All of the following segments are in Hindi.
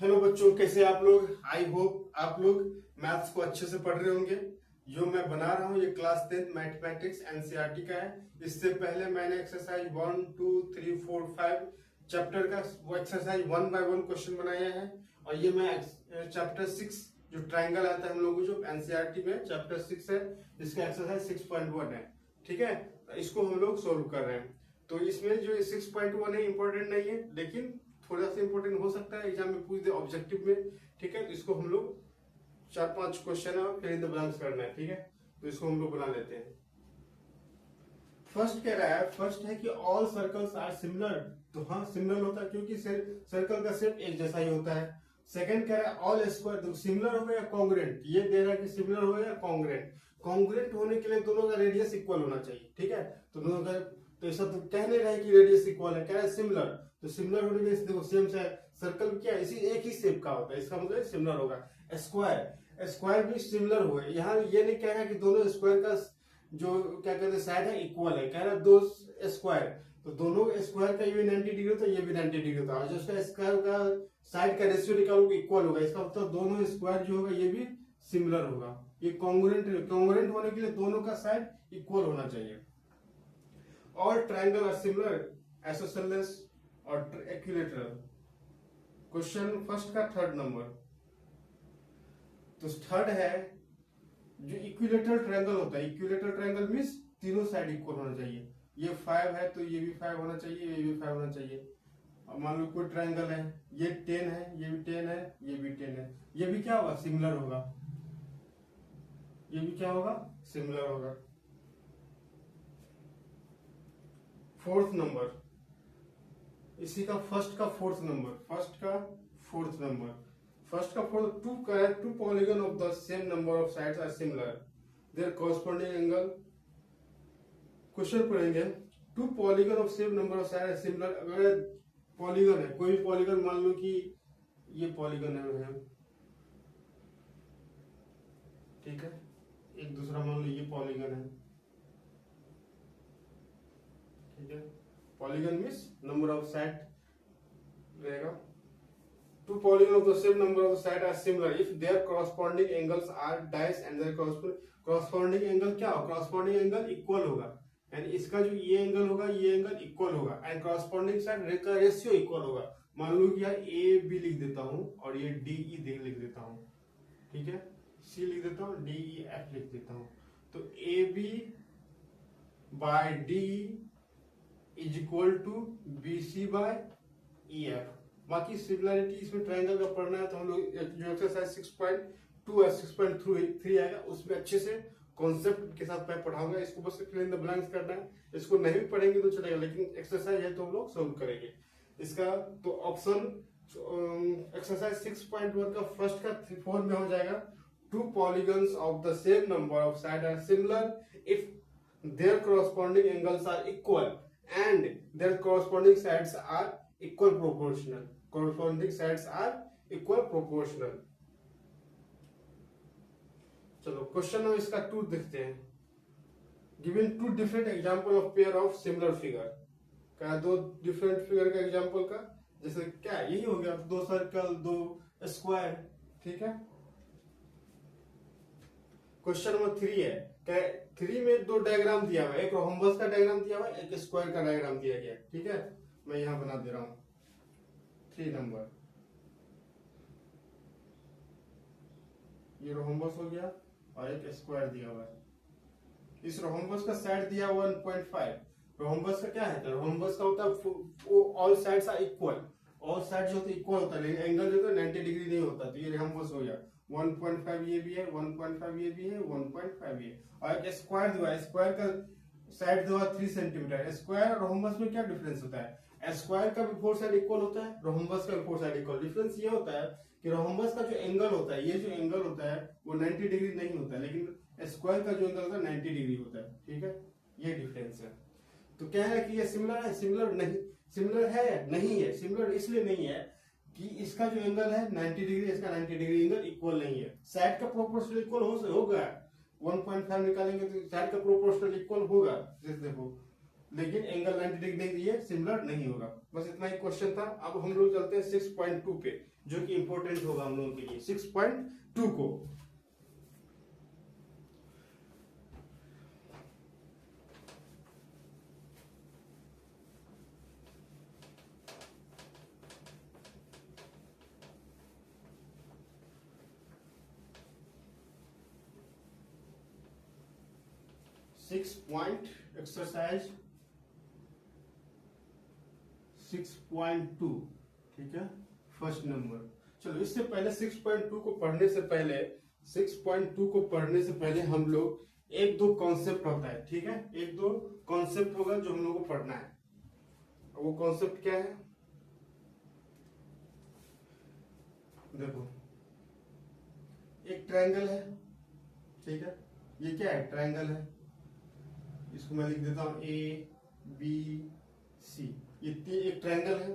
हेलो बच्चों, कैसे आप लोग। आई होप आप लोग मैथ्स को अच्छे से पढ़ रहे होंगे। जो मैं बना रहा हूँ ये क्लास 10 मैथमेटिक्स एनसीईआरटी का है। इससे पहले मैंने एक्सरसाइज 1 2 3 4 5 चैप्टर का वो एक्सरसाइज 1 बाय 1 क्वेश्चन बनाया है। और ये मैं चैप्टर 6 जो ट्राइंगल आता है हम लोगों को जो एनसीईआरटी में चैप्टर 6 है, इसका एक्सरसाइज 6.1 है। ठीक है, तो इसको हम लोग सोल्व कर रहे हैं। तो इसमें जो 6.1 है इंपॉर्टेंट नहीं है, लेकिन थोड़ा सा इंपॉर्टेंट हो सकता है, एग्जाम में पूछ दे ऑब्जेक्टिव में। ठीक है, तो इसको हम लोग 4-5 क्वेश्चन है, फिर इन द ब्लैंक्स करना है। ठीक है, तो इसको हम लोग बना लेते हैं। फर्स्ट कह रहा है, फर्स्ट है कि ऑल सर्कल्स आर सिमिलर। तो हाँ, सिमिलर होता है क्योंकि सर्कल का शेप एक जैसा ही होता है। सेकंड कह रहा है ऑल स्क्वायर, तो सिमिलर हो गया कॉन्ग्रुएंट। ये दे रहा है कि सिमिलर हो गया कॉन्ग्रुएंट। कॉन्ग्रुएंट होने के लिए दोनों का रेडियस इक्वल होना चाहिए। ठीक है, तो दोनों का तो ऐसा तो कह नहीं रहा है कि रेडियस इक्वल है, कह रहा है सिमिलर। तो सिमिलर होने के लिए देखो सेम से सर्कल क्या इसी एक ही शेप का होता है, इसका मतलब सिमिलर होगा। स्क्वायर, स्क्वायर भी सिमिलर होगा। यहाँ ये नहीं कह रहा कि दोनों स्क्वायर का जो क्या कहते हैं साइड है इक्वल है, कह रहा दो स्क्वायर, तो दोनों स्क्वायर का ये भी 90 डिग्री होता है, ये भी 90 डिग्री होता है। जो उसका स्क्वायर का साइड का रेशियो निकालोगे इक्वल होगा, इसका मतलब दोनों स्क्वायर जो होगा ये भी सिमिलर होगा। ये कॉन्ग्रुएंट होने के लिए दोनों का साइड इक्वल होना चाहिए। और ट्रायंगल आर सिमिलर, आइसोसेलेस और इक्विलैटरल। क्वेश्चन फर्स्ट का थर्ड नंबर। तो थर्ड है जो इक्विलैटरल ट्रायंगल होता है। इक्विलैटरल ट्रायंगल मींस तीनों साइड इक्वल होना चाहिए। ये 5 है तो ये भी 5 होना चाहिए, ये भी 5 होना चाहिए। अब मान लो कोई ट्रायंगल है, ये 10 है, ये भी 10 है, ये भी 10 है, ये भी क्या होगा सिमिलर होगा, ये भी क्या होगा सिमिलर होगा। फोर्थ नंबर, इसी का फर्स्ट का fourth number, two polygon of the same number of sides are similar, their corresponding angle. Question पढ़ेंगे, two polygon of same number of side are similar. अगर पॉलीगन है, कोई भी पॉलीगन, मान लो कि ये पॉलीगन है, ठीक है, एक दूसरा मान लो ये पॉलीगन है। ठीक है, polygon means number of side रहेगा। Two polygon of the same number of side are similar if their corresponding angles are dash and their corresponding angle क्या हो, कॉरस्पॉन्डिंग एंगल इक्वल होगा। एंड इसका जो ये एंगल होगा ये एंगल इक्वल होगा, एंड कॉरस्पॉन्डिंग साइड का रेशियो इक्वल होगा। मान लो कि यहाँ ए बी लिख देता हूं और ये डी ई लिख देता हूं। ठीक है, सी लिख देता हूं, डी ई एफ लिख देता हूं। तो A B by D is equal to B C by E F. बाकी सिमिलरिटी इसमें ट्रायंगल का पढ़ना है तो हम लोग जो एक्सरसाइज 6.2 और 6.3 आएगा उसमें अच्छे से कॉन्सेप्ट के साथ मैं पढ़ाऊंगा। इसको बस फिल इन द ब्लैंक्स करना है। इसको नहीं भी पढ़ेंगे तो चलेगा, लेकिन एक्सरसाइज है तो हम लोग सोल्व करेंगे इसका। तो ऑप्शन एक्सरसाइज 6.1 का फर्स्ट का 4 में हो जाएगा, two polygons of the same number of side are similar if their corresponding angles are equal and their corresponding sides are equal proportional. Corresponding sides are equal proportional. चलो क्वेश्चन नंबर इसका 2 देखते हैं। Given two different example of pair of similar figure, क्या दो डिफरेंट फिगर का एग्जांपल का, जैसे क्या यही हो गया, दो सर्कल दो स्क्वायर। ठीक है, क्वेश्चन नंबर 3 है, 3 में दो डायग्राम दिया हुआ है, एक रोम्बस का डायग्राम दिया हुआ है, एक स्क्वायर का डायग्राम दिया गया। ठीक है, मैं यहां बना दे रहा हूं 3 नंबर। ये रोम्बस हो गया और एक स्क्वायर दिया हुआ है। इस रोम्बस का साइड दिया 1.5। रोम्बस का क्या है, रोम्बस का होता है all sides are equal. All side जो होता है इक्वल होता है, लेकिन एंगल जो है 90 डिग्री नहीं होता। तो ये रोम्बस हो गया 1.5, ये भी है 1.5, ये भी है 1.5 ये। और एक स्क्वायर दिया है, स्क्वायर का साइड दिया 3 सेंटीमीटर। स्क्वायर और रोम्बस में क्या डिफरेंस होता है, स्क्वायर का भी 4 साइड इक्वल होता है, रोम्बस का भी 4 साइड इक्वल। डिफरेंस ये होता है कि रोम्बस का जो एंगल होता है, ये जो एंगल होता है वो 90 डिग्री नहीं होता है, लेकिन स्क्वायर का जो एंगल होता है 90 डिग्री होता है। ठीक है, ये डिफरेंस है। तो क्या है कि ये सिमिलर है, सिमिलर नहीं, सिमिलर है नहीं है। सिमिलर इसलिए नहीं है कि इसका जो एंगल है 90 डिग्री, इसका 90 डिग्री एंगल इक्वल नहीं है। साइड का प्रोपोर्शनल इक्वल होगा, 1.5 निकालेंगे तो साइड का प्रोपोर्शनल इक्वल होगा। जैसे देखो लेकिन एंगल 90 डिग्री ये सिमिलर नहीं होगा। बस इतना ही क्वेश्चन था। अब हम लोग चलते हैं 6.2 पे, जो कि इंपॉर्टेंट होगा हम लोगों के लिए। 6.2 को 6 पॉइंट एक्सरसाइज 6.2, ठीक है, फर्स्ट नंबर। चलो इससे पहले 6.2 को पढ़ने से पहले 6.2 को पढ़ने से पहले हम लोग एक दो कॉन्सेप्ट होता है, ठीक है, एक दो कॉन्सेप्ट होगा जो हम लोग को पढ़ना है। वो कॉन्सेप्ट क्या है? देखो, एक ट्रायंगल है, ठीक है, ये क्या है? ट्रायंगल है। इसको मैं लिख देता हूं ABC। ये एक ट्रायंगल है,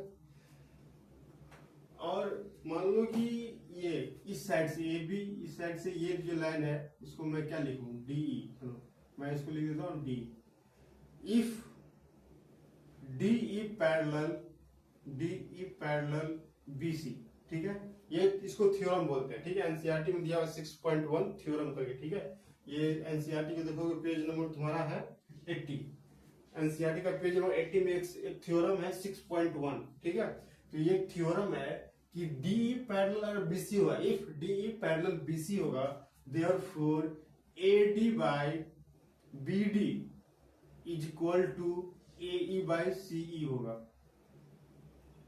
और मान लो कि ये इस साइड से AB, इस साइड से ये जो लाइन है इसको मैं क्या लिखूं? DE। चलो मैं इसको लिख देता हूं D। If DE parallel BC, ठीक है, ये इसको थ्योरम बोलते हैं, ठीक है। एनसीईआरटी में दिया हुआ 6.1 थ्योरम करके, ठीक है। ये एनसीईआरटी को देखोगे पेज नंबर तुम्हारा है 80। एनसीईआरटी का पेज नंबर 80 में एक थ्योरम है 6.1, ठीक है। तो ये थ्योरम है कि DE पैरेलल BC होगा। इफ DE पैरेलल BC होगा, therefore AD by BD is equal to AE by CE होगा,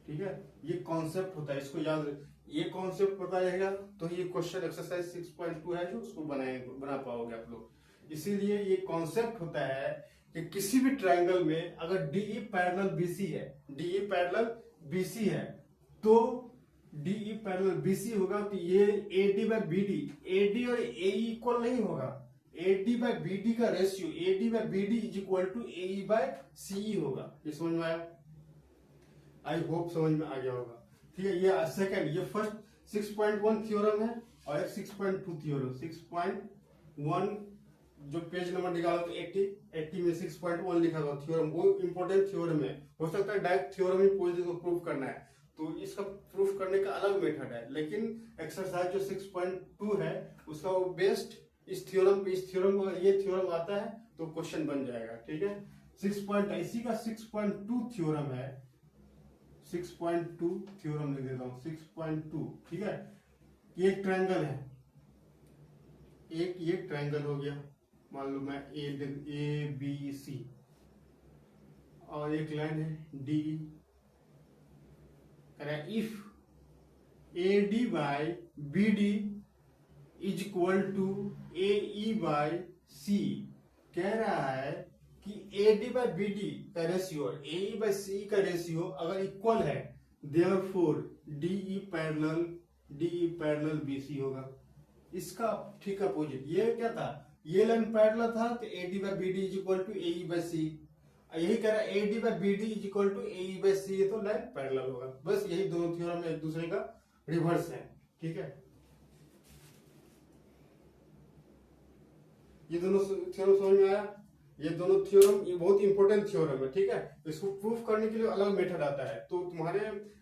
ठीक है। ये कॉन्सेप्ट होता है, इसको याद, ये कॉन्सेप्ट पता रहेगा तो ये क्वेश्चन एक्सरसाइज 6.2 है जो उसको बना पाओगे आप लोग। इसीलिए ये कॉन्सेप्ट होता है कि किसी भी ट्रायंगल में अगर DE पैरेलल BC है, DE पैरेलल BC है, तो DE पैरेलल BC होगा तो ये AD बाय BD, AD और AE इक्वल नहीं होगा। AD बाय BD का ratio AD by BD is equal to AE by CE होगा। ये समझ में आया? आई होप समझ में आ गया होगा, ठीक है। ये सेकंड, ये फर्स्ट 6.1 थ्योरम है, और एक 6.2 थ्योरम। 6.1 जो पेज नंबर निकालो तो 80 में 6.1 लिखा हुआ थ्योरम, वो इंपॉर्टेंट थ्योरम है। हो सकता है डायरेक्ट थ्योरम ही पूछ दे तो प्रूफ करना है, तो इसका प्रूफ करने का अलग मेथड है। लेकिन एक्सरसाइज जो 6.2 है उसका वो बेस्ड इस थ्योरम पे, इस थ्योरम को ये थ्योरम आता है तो क्वेश्चन बन जाएगा, ठीक है। 6. इसी का 6.2 थ्योरम है, 6.2 थ्योरम लिख देता हूं 6.2, ठीक है। ये एक ट्रायंगल है, एक ये ट्रायंगल हो गया, मान लो मैं ABC, और एक लाइन है DE। If AD by BD is equal to AE by CE, कह रहा है कि AD बाय BD का रेशियो और AE बाय CE का रेशियो अगर इक्वल है, देयरफॉर DE पैरेलल BC होगा। इसका ठीक अपोजिट, ये क्या था? ये लाइन पैरेलल था तो AD by BD is equal to AE by CE। यही कह रहा है AD by BD is equal to AE by CE, तो लाइन पैरेलल होगा। बस यही दोनों थ्योरम एक दूसरे का रिवर्स है, ठीक है। ये दोनों थ्योरम समझ में आया? ये दोनों थ्योरम ये बहुत इंपॉर्टेंट थ्योरम है, ठीक है। इसको प्रूफ करने के लिए अलग मेथड आता है। तो तुम्हारे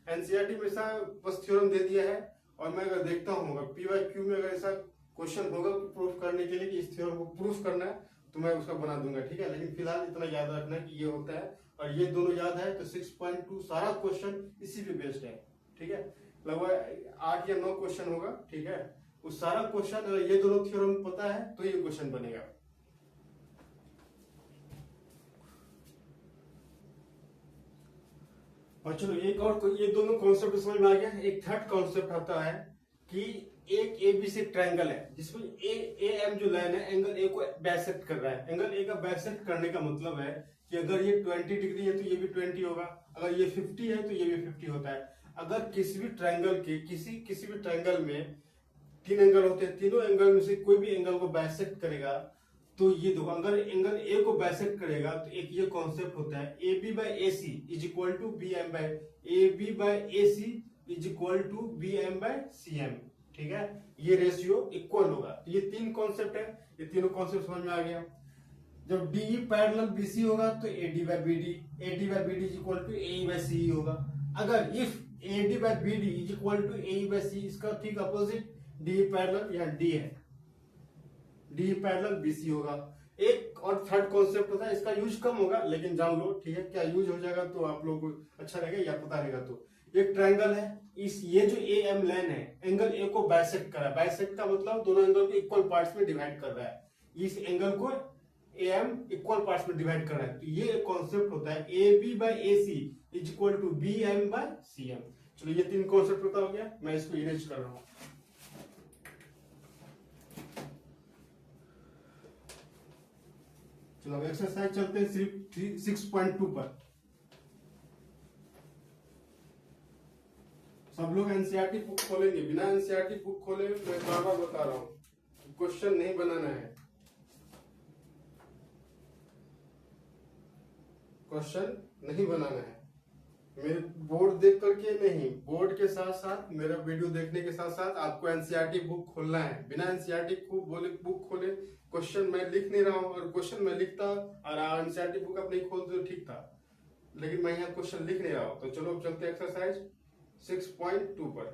एनसीईआरटी में ऐसा बस थ्योरम दे दिया है, और मैं अगर देखता हूँ PYQ में अगर ऐसा क्वेश्चन होगा प्रूफ करने के लिए कि इस थ्योरम को प्रूफ करना है, तो मैं उसका बना दूंगा, ठीक है। लेकिन फिलहाल इतना याद रखना है कि ये होता है, और ये दोनों याद है तो 6.2 सारा क्वेश्चन इसी पे बेस्ड है, ठीक है। लगभग 8 या 9 क्वेश्चन होगा, ठीक है। उस सारा क्वेश्चन अगर ये दोनों थ्योरम पता है तो ये क्वेश्चन बनेगा। और चलो एक और, ये दोनों कॉन्सेप्ट समझ में आ गया। एक थर्ड कॉन्सेप्ट आता है कि एक ABC ट्रायंगल है जिसमें AM जो लाइन है एंगल A को बाइसेक्ट कर रहा है। एंगल A का बाइसेक्ट करने का मतलब है कि अगर ये 20 डिग्री है तो ये भी 20 होगा, अगर ये 50 है तो ये भी 50 होता है। अगर किसी भी ट्रायंगल के किसी भी ट्रायंगल में 3 एंगल होते हैं, तीनों एंगल में से कोई भी एंगल को बाइसेक्ट करेगा, तो ये देखो अगर एंगल A को बाइसेक्ट करेगा तो एक ये कॉन्सेप्ट होता है AB by AC is equal to BM by AB by AC is equal to BM by CM, ठीक है। ये रेशियो इक्वल होगा। तो ये 3 कॉन्सेप्ट है, ये तीनों कॉन्सेप्ट समझ में आ गया। जब DE पैरेलल BC होगा तो AD by BD is equal to AE by CE होगा। अगर if AD by BD is equal to AE by CE, इसका ठीक अपोजिट DE पैरेलल या D है, DE पैरेलल BC होगा। एक और थर्ड कॉन्सेप्ट होता है, इसका यूज कम होगा लेकिन जान लो, ठीक है। क्या यूज हो जाएगा तो आप लोगों को अच्छा रहेगा या पता रहेगा। तो एक ट्रायंगल है, इस ये जो AM लाइन है एंगल A को बाइसेक्ट कर रहा है। बाइसेक्ट का मतलब दोनों एंगल को इक्वल पार्ट्स में डिवाइड कर रहा है। इस एंगल को AM इक्वल पार्ट्स में डिवाइड कर रहा है। तो ये एक कॉन्सेप्ट होता है AB by AC is equal to BM by CM। चलो ये तीन कॉन्सेप्ट पता हो गया, मैं इसको इरेज कर रहा हूं। चलो एक्सरसाइज चलते हैं सिर्फ 6.2 पर। सब लोग एनसीईआरटी बुक खोलेंगे, बिना एनसीईआरटी बुक खोले मैं बार बार बता रहा हूं, क्वेश्चन नहीं बनाना है, क्वेश्चन नहीं बनाना है। मेरे बोर्ड देख करके नहीं, बोर्ड के साथ साथ मेरा वीडियो देखने के साथ साथ आपको एनसीईआरटी बुक खोलना है। बिना एनसीईआरटी बुक खोले क्वेश्चन मैं लिख नहीं रहा हूं, और क्वेश्चन मैं लिखता और एनसीईआरटी बुक आप नहीं खोलते तो ठीक था, लेकिन मैं यहाँ क्वेश्चन लिख नहीं रहा हूं। तो चलो चलते एक्सरसाइज 6.2 पर।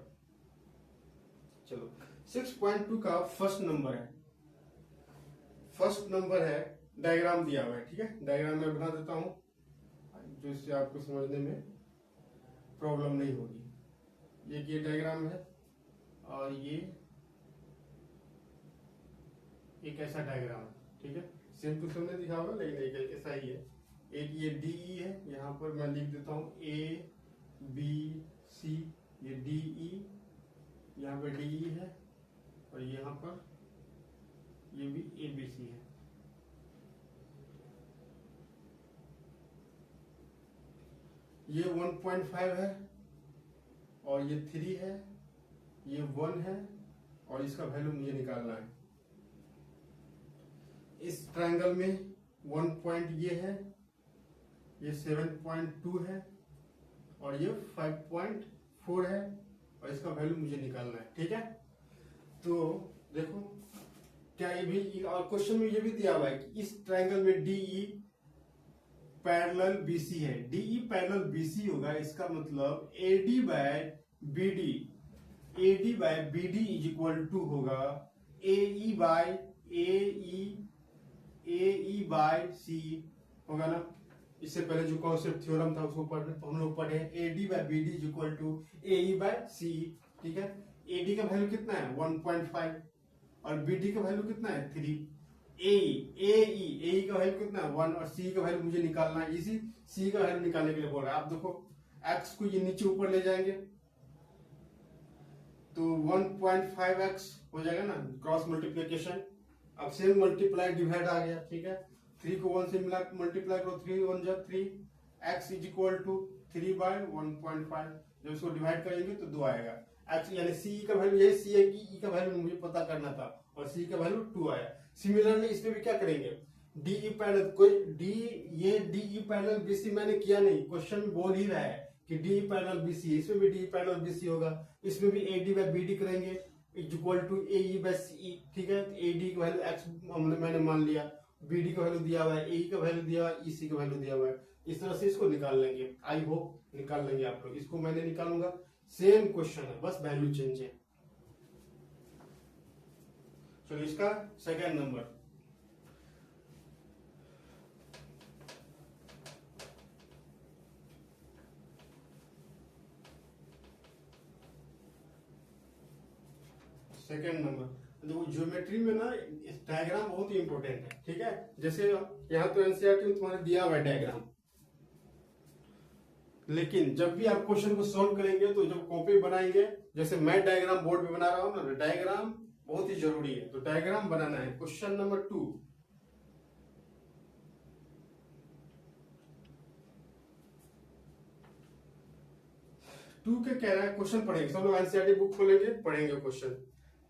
चलो 6.2 का फर्स्ट नंबर है, फर्स्ट नंबर है, डायग्राम दिया हुआ है, ठीक है। डायग्राम मैं बना देता हूं जो इससे आपको समझने में प्रॉब्लम नहीं होगी। ये डायग्राम है और ये एक ऐसा डायग्राम है, ठीक है। सेम टू सेम नहीं दिखा होगा लेकिन एक ऐसा ही है। एक ये DE है, यहाँ पर मैं लिख देता हूँ ABC, ये DE, यहाँ पर DE है और यहाँ पर ये भी ABC है। ये 1.5 है और ये 3 है, ये 1 है और इसका वैल्यू मुझे निकालना है। इस ट्रायंगल में 1 पॉइंट ये है, ये 7.2 है और ये 5.4 है और इसका वैल्यू मुझे निकालना है, ठीक है। तो देखो क्या ये भी, और क्वेश्चन में ये भी दिया हुआ है कि इस ट्रायंगल में DE पैरेलल BC है। DE पैरेलल BC होगा, इसका मतलब AD by BD is equal to होगा AE by CE होगा ना। इससे पहले जो कॉन्सेप्ट थ्योरम था उसको हम लोग पढ़े, AD by BD is equal to AE by CE, ठीक है। AD का वैल्यू कितना है 1.5 और BD का वैल्यू कितना है 3। AE का वैल्यू कितना है 1 और CE का वैल्यू मुझे निकालना है। इसी CE का वैल्यू निकालने के लिए बोल रहा है। आप देखो x को ये नीचे ऊपर ले जाएंगे तो 1.5x हो जाएगा ना, क्रॉस मल्टीप्लीकेशन। अब सेम मल्टीप्लाई डिवाइड आ गया, ठीक है। 3 को 1 से मल्टीप्लाई करो, 3 1 जा 3, x is equal to 3 by 1.5। जब इसको डिवाइड करेंगे तो 2 आएगा। x यानी CE का वैल्यू, यही C है कि E का वैल्यू मुझे पता करना था और CE का वैल्यू 2 आया। सिमिलरली इसमें भी क्या करेंगे, DE पैरेलल, कोई ये DE पैरेलल BC मैंने किया नहीं, क्वेश्चन बोल ही रहा है कि DE पैरेलल BC, इसमें भी DE पैरेलल BC होगा। इसमें भी AD by BD करेंगे equal to AE by CE, ठीक है। AD का वैल्यू x मैंने मान लिया, BD का वैल्यू दिया हुआ है, AE का वैल्यू दिया हुआ है, EC का वैल्यू दिया हुआ है। इस तरह से इसको निकाल लेंगे, आई होप निकाल लेंगे आप लोग। इसको मैंने निकालूंगा, सेम क्वेश्चन है, बस वैल्यू चेंज है। चलो इसका सेकंड नंबर, सेकंड नंबर। तो ज्योमेट्री में ना डायग्राम बहुत ही इंपॉर्टेंट है, ठीक है। जैसे यहाँ तो एनसीईआरटी में तुम्हारे दिया हुआ है डायग्राम, लेकिन जब भी आप क्वेश्चन को सॉल्व करेंगे तो जब कॉपी बनाएंगे, जैसे मैं डायग्राम बोर्ड पे बना रहा हूं ना, डायग्राम बहुत ही जरूरी है। तो डायग्राम बनाना है। क्वेश्चन नंबर 2, के कह रहा है, क्वेश्चन पढ़ेंगे सब लोग, एनसीईआरटी बुक खोलेंगे, पढ़ेंगे क्वेश्चन,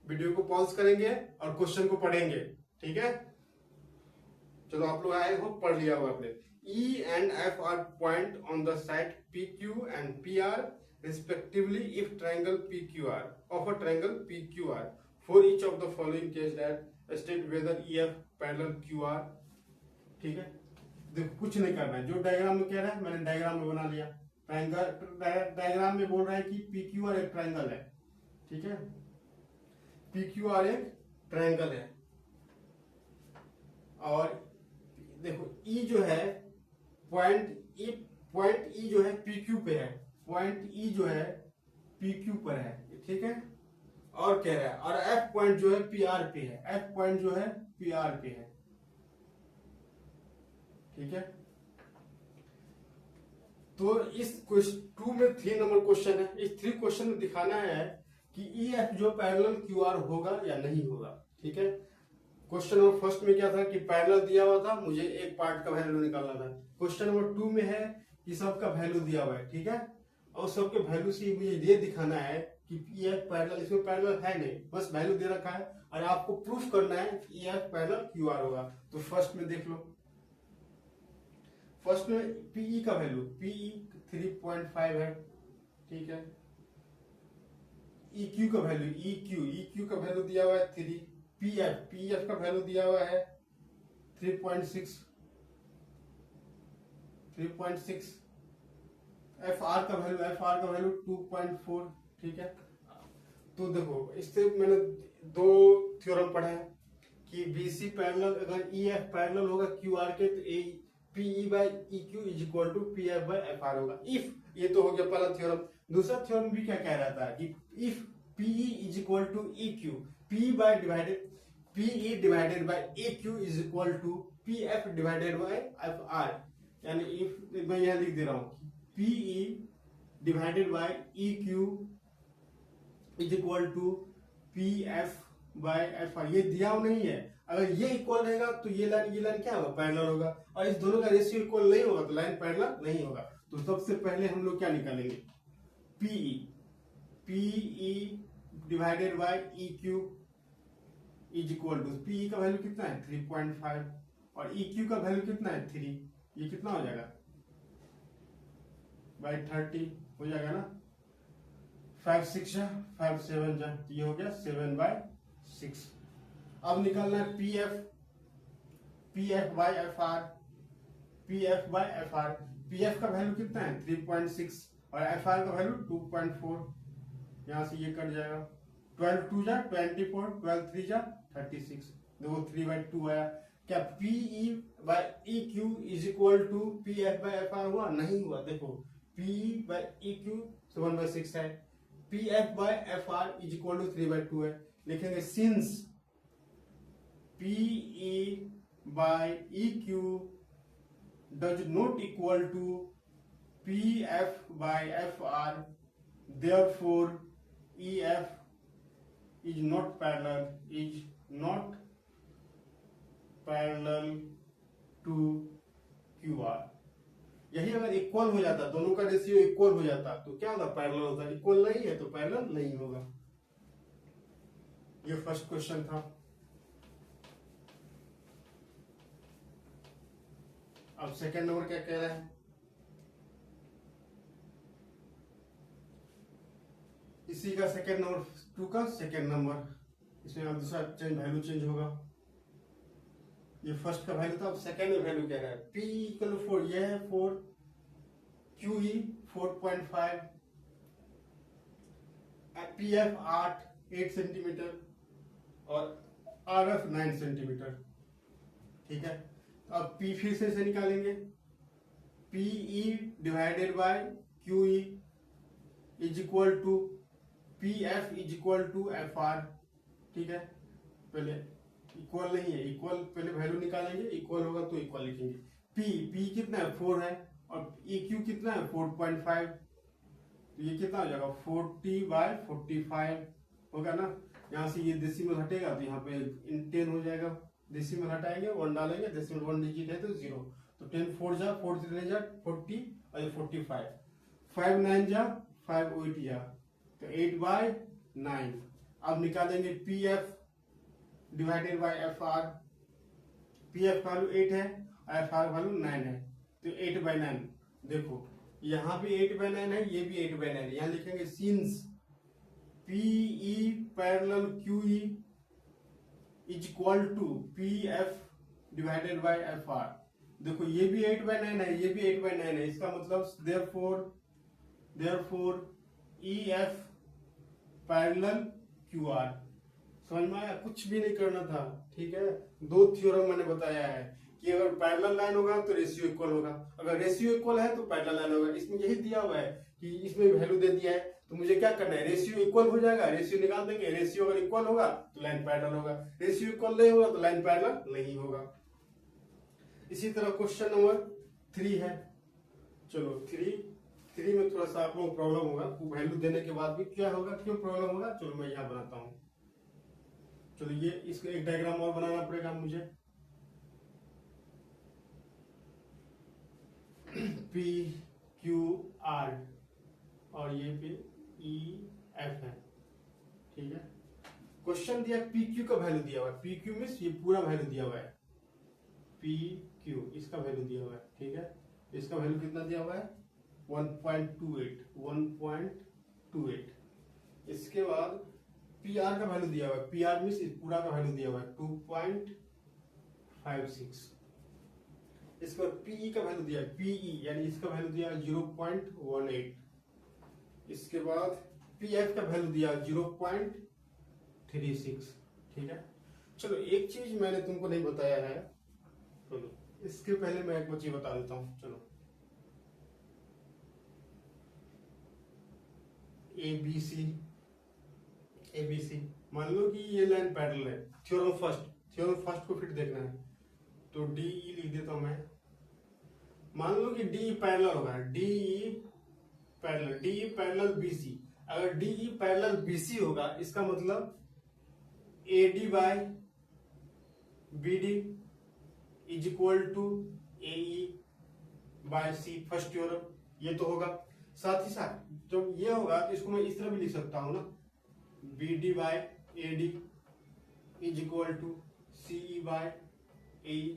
वीडियो को पॉज करेंगे और क्वेश्चन को पढ़ेंगे, ठीक है। चलो आप लोग आए हो, पढ़ लिया हो आपने। E and F are point on the side PQ and PR respectively if triangle PQR of a triangle PQR for each of the following case that state whether EF parallel QR, ठीक है, देखो कुछ नहीं करना है, जो डायग्राम में कह रहा है मैंने डायग्राम में बना लिया। ट्रायंगल डायग्राम में बोल रहा है कि पी क्यू आर एक ट्रायंगल है, ठीक है, पी क्यू आर एक ट्रायंगल है। और देखो ई जो है पॉइंट ई जो है पी क्यू पे है, पॉइंट ई जो है पी क्यू पर है, ठीक है। और कह रहा है और एफ पॉइंट जो है पी आर पे है, एफ पॉइंट जो है पी आर पे है, ठीक है। तो इस 2 में 3 नंबर क्वेश्चन है, इस 3 क्वेश्चन में दिखाना है कि ई एफ जो पैरेलल क्यू आर होगा या नहीं होगा, ठीक है। क्वेश्चन नंबर फर्स्ट में क्या था कि पैरेलल दिया हुआ था, मुझे एक पार्ट का वैल्यू निकालना था। क्वेश्चन नंबर 2 में है कि सबका वैल्यू दिया हुआ है, ठीक है, और सबके वैल्यू से मुझे ये दिखाना है कि ई एफ पैरेलल, इसमें पैरेलल है नहीं, बस वैल्यू दे रखा है और आपको प्रूफ करना है कि ई एफ पैरेलल क्यू आर होगा। तो फर्स्ट में देख लो, फर्स्ट में पीई का वैल्यू पीई 3.5 है, ठीक है। EQ का वैल्यू EQ का वैल्यू दिया हुआ है 3, पीएफ का वैल्यू दिया हुआ है 3.6, एफआर का वैल्यू 2.4, ठीक है। तो देखो इससे मैंने 2 थ्योरम पढ़ा है कि BC पैरेलल, अगर EF पैरेलल होगा QR के तो PE by EQ is equal to PF by FR होगा, इफ, ये तो हो गया पहला थ्योरम। दूसरा थ्योरम भी क्या कह रहा था कि if PE is equal to EQ, PE divided by EQ is equal to PF divided by FR, यानी इफ मैं यहां लिख दे रहा हूं PE divided by EQ is equal to PF by FR, ये दिया नहीं है। अगर ये इक्वल रहेगा तो ये लाइन क्या होगा, पैरेलल होगा, और इस दोनों का रेशियो इक्वल नहीं होगा तो लाइन पैरेलल नहीं होगा। तो सबसे पहले हम लोग क्या निकालेंगे, PE divided by EQ is equal to, PE का वैल्यू कितना है 3.5 और EQ का वैल्यू कितना है 3, ये कितना हो जाएगा बाय 30 हो जाएगा ना, 5 6 जा 5 7 जा, ये हो गया 7/6। अब निकालना है PF बाय FR, PF का वैल्यू कितना है 3.6 और FR का वैल्यू 2.4, यहां से ये कट जाएगा, 12 2 जा 24, 12 3 जा 36, देखो 3/2 आया। क्या PE by EQ is equal to PF by FR हुआ, नहीं हुआ। देखो PE बाय EQ 1/6 है, PF by FR is equal to 3/2 है, लिखेंगे since PE by EQ does not equal to PF by FR, therefore EF is not parallel to QR। यही अगर इक्वल हो जाता, दोनों का रेशियो इक्वल हो जाता तो क्या होता, पैरेलल होता। इक्वल नहीं है तो पैरेलल नहीं होगा। ये फर्स्ट क्वेश्चन था। अब सेकंड नंबर क्या कह रहा है, इसी का सेकंड नंबर 2 का सेकंड नंबर, इसमें अब दूसरा वैल्यू चेंज होगा। ये फर्स्ट का वैल्यू था, अब सेकंड में वैल्यू कह रहा है P इक्वल 4, ये है 4, QE 4.5, PF 8 सेंटीमीटर और RF 9 सेंटीमीटर, ठीक है। अब P फिर से निकालेंगे, PE divided by QE is equal to PF is equal to FR, ठीक है। पहले इक्वल नहीं है, इक्वल पहले वैल्यू निकालेंगे, इक्वल होगा तो इक्वल लिखेंगे। P कितना है 4 है और EQ कितना है 4.5, तो ये कितना हो जाएगा 40/45 होगा ना। यहाँ से ये डेसिमल हटेगा तो यहाँ पे 10 हो जाएगा, डेसिमल हटाएंगे 1 डालेंगे, डेसिमल 1 डिजिट है तो 0, तो 10 4 जा 4 3 जा 40 और ये 45, 5 9 जा 5 8 जा तो 8/9। अब निकालेंगे PF divided by FR, PF value 8 है और FR वैल्यू 9 है तो 8/9। देखो यहाँ भी 8/9 है, ये भी 8/9 है, यहाँ लिखेंगे since PE parallel QE is equal to PF divided by FR, देखो ये भी 8/9 है, ये भी 8/9 है, इसका मतलब देयरफॉर EF पैरेलल QR। समझ में आया? कुछ भी नहीं करना था, ठीक है। दो थ्योरम मैंने बताया है कि अगर पैरेलल लाइन होगा तो रेशियो इक्वल होगा, अगर रेशियो इक्वल है तो पैरेलल लाइन होगा। इसमें यही दिया हुआ है कि इसमें वैल्यू दे दिया है, तो मुझे क्या करना है, रेशियो इक्वल हो जाएगा, रेशियो निकाल देंगे। रेशियो अगर इक्वल होगा तो लाइन पैरेलल होगा, रेशियो इक्वल नहीं होगा तो लाइन पैरेलल नहीं होगा। इसी तरह क्वेश्चन नंबर 3 है। चलो 3 में थोड़ा सा आप लोगों को प्रॉब्लम होगा, वैल्यू देने के बाद भी क्या होगा, क्यों प्रॉब्लम होगा, चलो मैं यहाँ बनाता हूँ। चलो ये इसका एक डायग्राम और बनाना पड़ेगा मुझे। PQR और ये पे EF है, ठीक है। क्वेश्चन दिया PQ का वैल्यू दिया हुआ है, PQ मींस ये पूरा वैल्यू दिया हुआ है, PQ इसका वैल्यू दिया हुआ है, ठीक है। इसका वैल्यू कितना दिया हुआ है 1.28। इसके बाद PR का वैल्यू दिया हुआ है, PR मींस पूरा का वैल्यू दिया हुआ है 2.56। इसके बाद PE का वैल्यू दिया है, PE यानी इसका वैल्यू दिया है 0.18। इसके बाद PF का वैल्यू दिया 0.36, ठीक है। चलो एक चीज मैंने तुमको नहीं बताया है, चलो इसके पहले मैं एक चीज बता देता हूं। चलो ABC मान लो कि ये लाइन पैरेलल है, थ्योरम फर्स्ट को फिर देखना है, तो DE लिख देता हूं मैं। मान लो कि DE पैरेलल होगा, DE पैरेलल BC। अगर DE पैरेलल BC होगा इसका मतलब AD by BD is equal to AE by C, first theorem ये तो होगा। साथ ही साथ जब ये होगा तो इसको मैं इस तरह भी लिख सकता हूं ना, BD by AD is equal to CE by AE,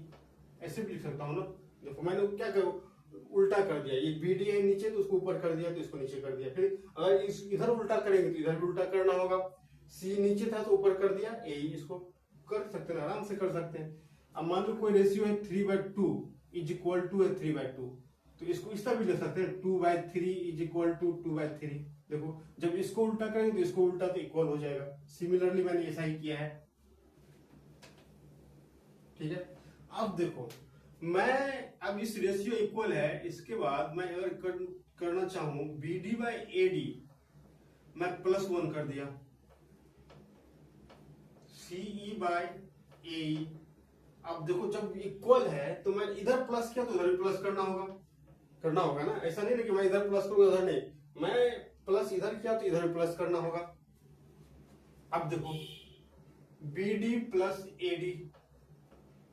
ऐसे भी लिख सकता हूं ना। देखो मैंने क्या करो उल्टा कर दिया, ये BD है नीचे तो उसको ऊपर कर दिया, तो इसको नीचे कर दिया। फिर अगर इधर उल्टा करेंगे तो इधर भी उल्टा करना होगा, C नीचे था तो ऊपर कर दिया AE, इसको कर सकते हैं, आराम से कर सकते हैं। अब मान लो कोई रेशियो है 3/2 इज इक्वल टू है 3/2, तो इसको इस तरह भी लिख सकते हैं 2/3 इज इक्वल टू 2/3। देखो जब इसको उल्टा करेंगे तो इसको उल्टा तो इक्वल हो जाएगा। सिमिलरली मैंने ऐसा ही किया है, ठीक है। अब देखो मैं अब इस रेशियो इक्वल है, इसके बाद मैं अगर करना चाहूं BD बाय AD, मैं +1 कर दिया, CE बाय AE। अब देखो जब इक्वल है तो मैं इधर प्लस किया तो उधर भी प्लस करना होगा ना। ऐसा नहीं ना कि मैं इधर प्लस करूंगा उधर नहीं, मैं प्लस इधर किया तो इधर भी प्लस करना होगा। अब देखो BD plus AD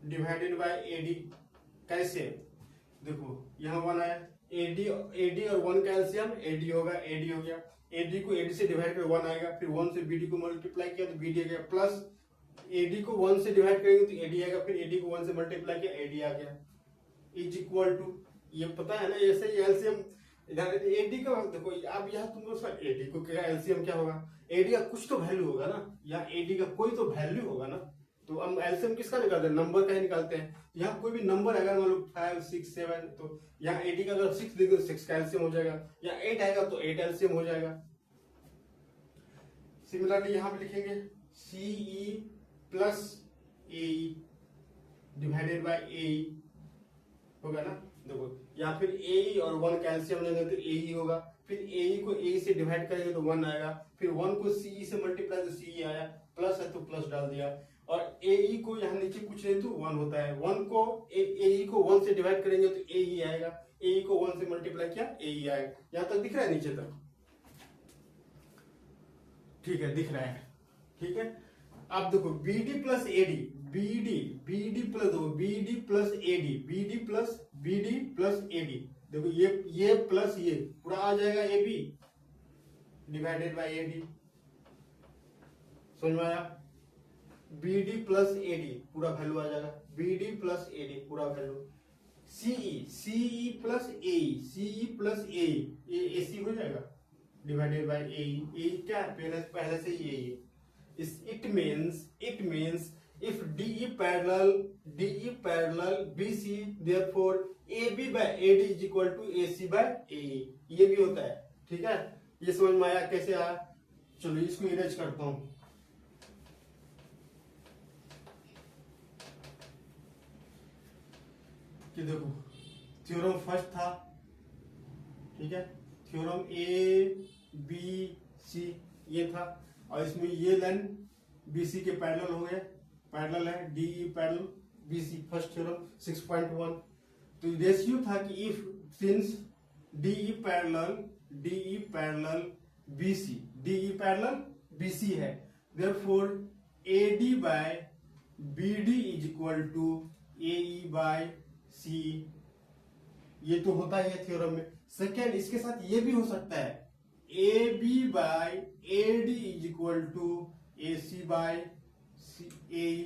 divided by AD कैसे, देखो यहाँ 1 आया, AD और 1 का एलसीएम AD होगा, AD हो गया, AD को AD से डिवाइड कर 1 आएगा, फिर 1 से BD को मल्टीप्लाई किया तो BD आ गया, प्लस AD को 1 से डिवाइड करेंगे तो AD आएगा, फिर AD को 1 से मल्टीप्लाई किया AD आ गया, इज इक्वल टू, ये पता है ना ऐसे ही एलसीएम इधर AD का। देखो अब यहाँ तुम लोग AD को क्या एलसीएम क्या होगा, AD का कुछ तो वैल्यू होगा ना, या AD का कोई तो वैल्यू होगा ना, तो हम एलसीएम किसका निकालते हैं, नंबर का ही निकालते हैं। यहाँ कोई भी नंबर अगर मान लो 5 6 7, तो यहाँ AD का अगर 6 देंगे तो 6 का एलसीएम हो जाएगा, या 8 आएगा तो 8 एलसीएम हो जाएगा। सिमिलरली यहाँ पे लिखेंगे CE plus AE divided bye AE होगा ना। देखो यहाँ फिर AE और 1 कैल्शियम लेंगे तो AE होगा, फिर AE को AE से डिवाइड करेंगे तो 1 आएगा, फिर 1 को CE से मल्टीप्लाई तो CE आया, प्लस है तो प्लस डाल दिया, और AE को यहाँ नीचे कुछ नहीं तो 1 होता है, 1 को AE को 1 से डिवाइड करेंगे तो AE आएगा, AE को 1 से मल्टीप्लाई किया AE आएगा। यहाँ तक दिख रहा है नीचे तक, ठीक है दिख रहा है, ठीक है। अब देखो BD plus AD, BD plus AD, देखो ये प्लस ये पूरा आ जाएगा AB डिवाइडेड बाय AD, समझ में आया। BD प्लस AD पूरा वैल्यू आ जाएगा, BD प्लस AD पूरा वैल्यू, CE प्लस AE, ये AC हो जाएगा डिवाइडेड बाय AE क्या है, पहले से ही AE। It means if DE parallel BC therefore AB by AD is equal to AC by AE, ये भी होता है। ठीक है, ये समझ में आया कैसे आया? चलो इसको इरेज करता हूं। कि देखो थ्योरम फर्स्ट था, ठीक है, थ्योरम ABC ये था, और इसमें ये लाइन BC के पैरेलल हो गए, पैरेलल है DE parallel BC, first theorem 6.1। तो रेशियो था कि if since DE parallel BC है, therefore AD by BD is equal to AE by CE, ये तो होता ही है थ्योरम में। सेकेंड, इसके साथ ये भी हो सकता है AB by AD is equal to AC by AE,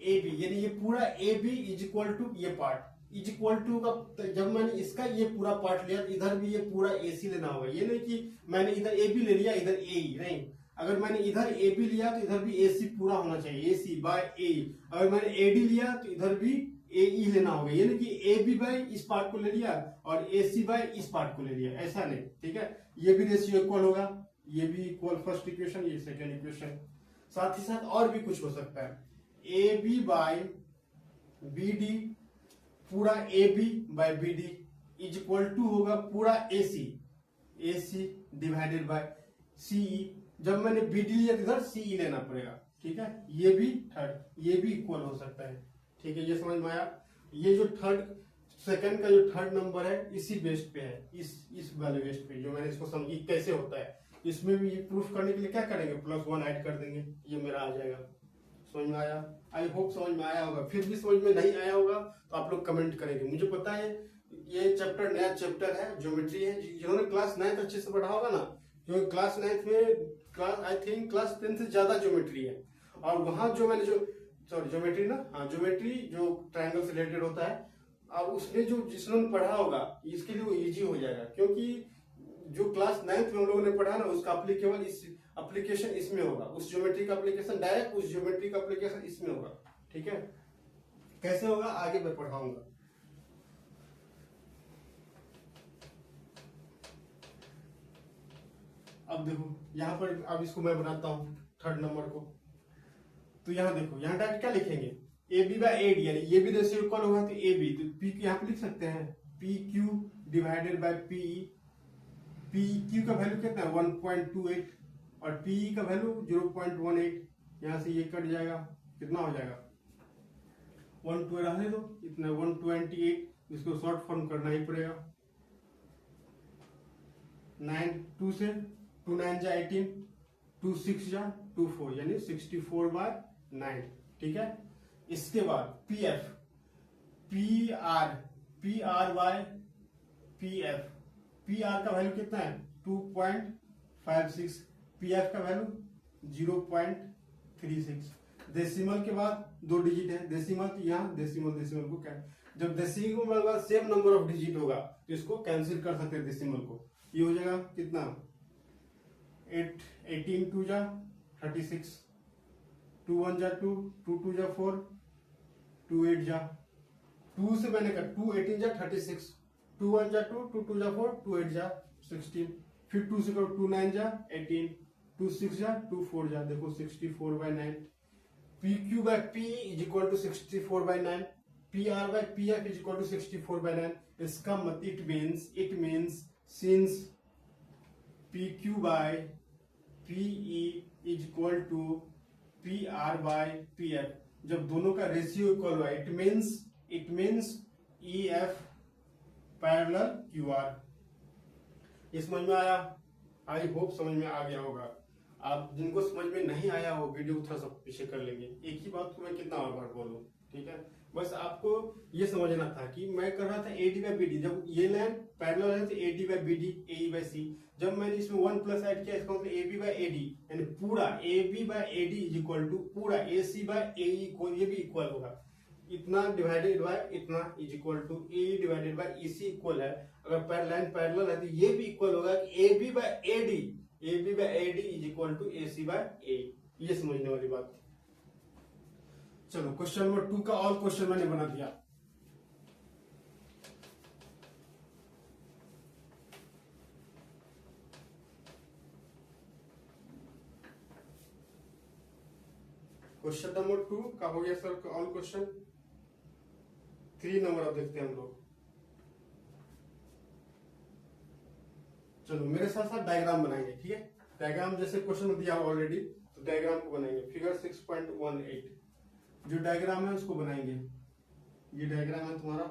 AB यानी ये पूरा AB इज इक्वल टू ये पार्ट इज इक्वल टू का, जब मैंने इसका ये पूरा पार्ट लिया तो इधर भी ये पूरा AC लेना होगा। ये नहीं कि मैंने इधर AB ले लिया इधर AE, नहीं, अगर मैंने इधर AB लिया तो इधर भी AC पूरा होना चाहिए, AC by AE। अगर मैंने AD लिया तो इधर भी AE लेना होगा, ये नहीं कि AB by इस पार्ट को ले लिया और AC by इस पार्ट को ले लिया, ऐसा नहीं। ठीक है, ये भी रेशियो इक्वल होगा, ये भी इक्वल, फर्स्ट इक्वेशन, ये सेकेंड इक्वेशन। साथ ही साथ और भी कुछ हो सकता है, AB by BD, पूरा AB by BD is equal to होगा पूरा AC डिवाइडेड बाय CE। जब मैंने BD लिया तो इधर CE लेना पड़ेगा। ठीक है, ये भी थर्ड, ये भी इक्वल हो सकता है। ठीक है, ये समझ में आया? ये जो सेकंड का जो थर्ड नंबर है इसी बेस पे है, इस वाले बेस पे, जो मैंने इसको समझी कैसे होता है। इसमें भी प्रूफ करने के लिए क्या करेंगे, +1 ऐड कर देंगे, ये मेरा आ जाएगा। समझ में आया? आई होप समझ में आया होगा। फिर भी समझ में नहीं आया होगा तो आप लोग कमेंट करेंगे। मुझे पता है ये चैप्टर नया चैप्टर है, ज्योमेट्री है। जिन्होंने क्लास 9 अच्छे से पढ़ा होगा ना, क्योंकि क्लास 9 में आई थिंक क्लास 10 से ज्यादा ज्योमेट्री है, और वहां जो मैंने ज्योमेट्री ना, हाँ ज्योमेट्री जो ट्रायंगल से रिलेटेड होता है, और उसमें जो जिसने पढ़ा होगा इसके लिए वो इजी हो जाएगा, क्योंकि जो क्लास 9 में हम लोगों ने पढ़ा ना उसका केवल इस एप्लीकेशन इसमें होगा, उस ज्योमेट्री का एप्लीकेशन डायरेक्ट उस ज्योमेट्री का एप्लीकेशन इसमें होगा। ठीक है, कैसे होगा आगे मैं पढ़ाऊंगा। अब देखो यहाँ पर, अब इसको मैं बनाता हूँ थर्ड नंबर को। तो यहाँ देखो, यहाँ डायरेक्ट क्या लिखेंगे, AB by AD, यानी ये भी रेशियो इक्वल होगा तो AB, तो P यहाँ पे लिख सकते हैं PQ divided by PE। PQ का वैल्यू कितना है 1.28 और PE का वैल्यू 0.18। यहाँ से ये कट जाएगा, कितना हो जाएगा 1 रहने दो, इतना 128, इसको शॉर्ट फॉर्म करना ही पड़ेगा। 9 2 से 2 9 जा 18, 2 6 जा 2 4, यानी 64/9। ठीक है, इसके बाद PF PR by PF, PR का वैल्यू कितना है 2.56, PF का वैल्यू 0.36। डेसिमल के बाद 2 डिजिट है, डेसिमल तो यहाँ डेसिमल को क्या, जब डेसिमल के बाद सेम नंबर ऑफ डिजिट होगा तो इसको कैंसिल कर सकते हैं डेसिमल को। ये हो जाएगा कितना 18 2 जा 36, 2 1 जा 2, 2 2 जा 4, 2 8 जा 2 से मैंने कहा 2 18 जा 36, 2 1 जा 2, 2 2 जा 4, 2 8 जा 16, फिर 2 से करो 2 9 जा 18, 2 6 जा 2 4 जा, देखो 64/9। PQ by PE is equal to 64/9, PR by PF is equal to 64/9। इसका मतलब it means since PQ by PE is equal to PR by PF, जब दोनों का रेशियो इक्वल हुआ it means EF parallel QR। ये समझ में आया? आई होप समझ में आ गया होगा। आप जिनको समझ में नहीं आया हो वीडियो थोड़ा सा पीछे कर लेंगे, एक ही बात को मैं कितना बार बोलूं। ठीक है, बस आपको ये समझना था कि मैं कर रहा था AD by BD, जब ये लाइन पैरेलल है तो AD by BD AE by C, जब मैंने इसमें 1 प्लस ऐड किया इसका मतलब AB by AD, यानी पूरा AB by AD is equal to पूरा AC by AE को, ये भी इक्वल होगा, इतना डिवाइडेड बाय इतना is equal to AE divided by EC equal है। अगर लाइन पैरेलल है तो ये भी इक्वल होगा कि AB by AD is equal to AC by AE। ये समझने वाली बात। चलो क्वेश्चन नंबर 2 का ऑल क्वेश्चन मैंने बना दिया। क्वेश्चन नंबर 2 का हो गया सर ऑल क्वेश्चन। 3 नंबर अब देखते हैं हम लोग। चलो मेरे साथ साथ डायग्राम बनाएंगे, ठीक है। डायग्राम जैसे क्वेश्चन में दिया ऑलरेडी, तो डायग्राम को बनाएंगे। फिगर 6.18 जो डायग्राम है उसको बनाएंगे। ये डायग्राम है तुम्हारा,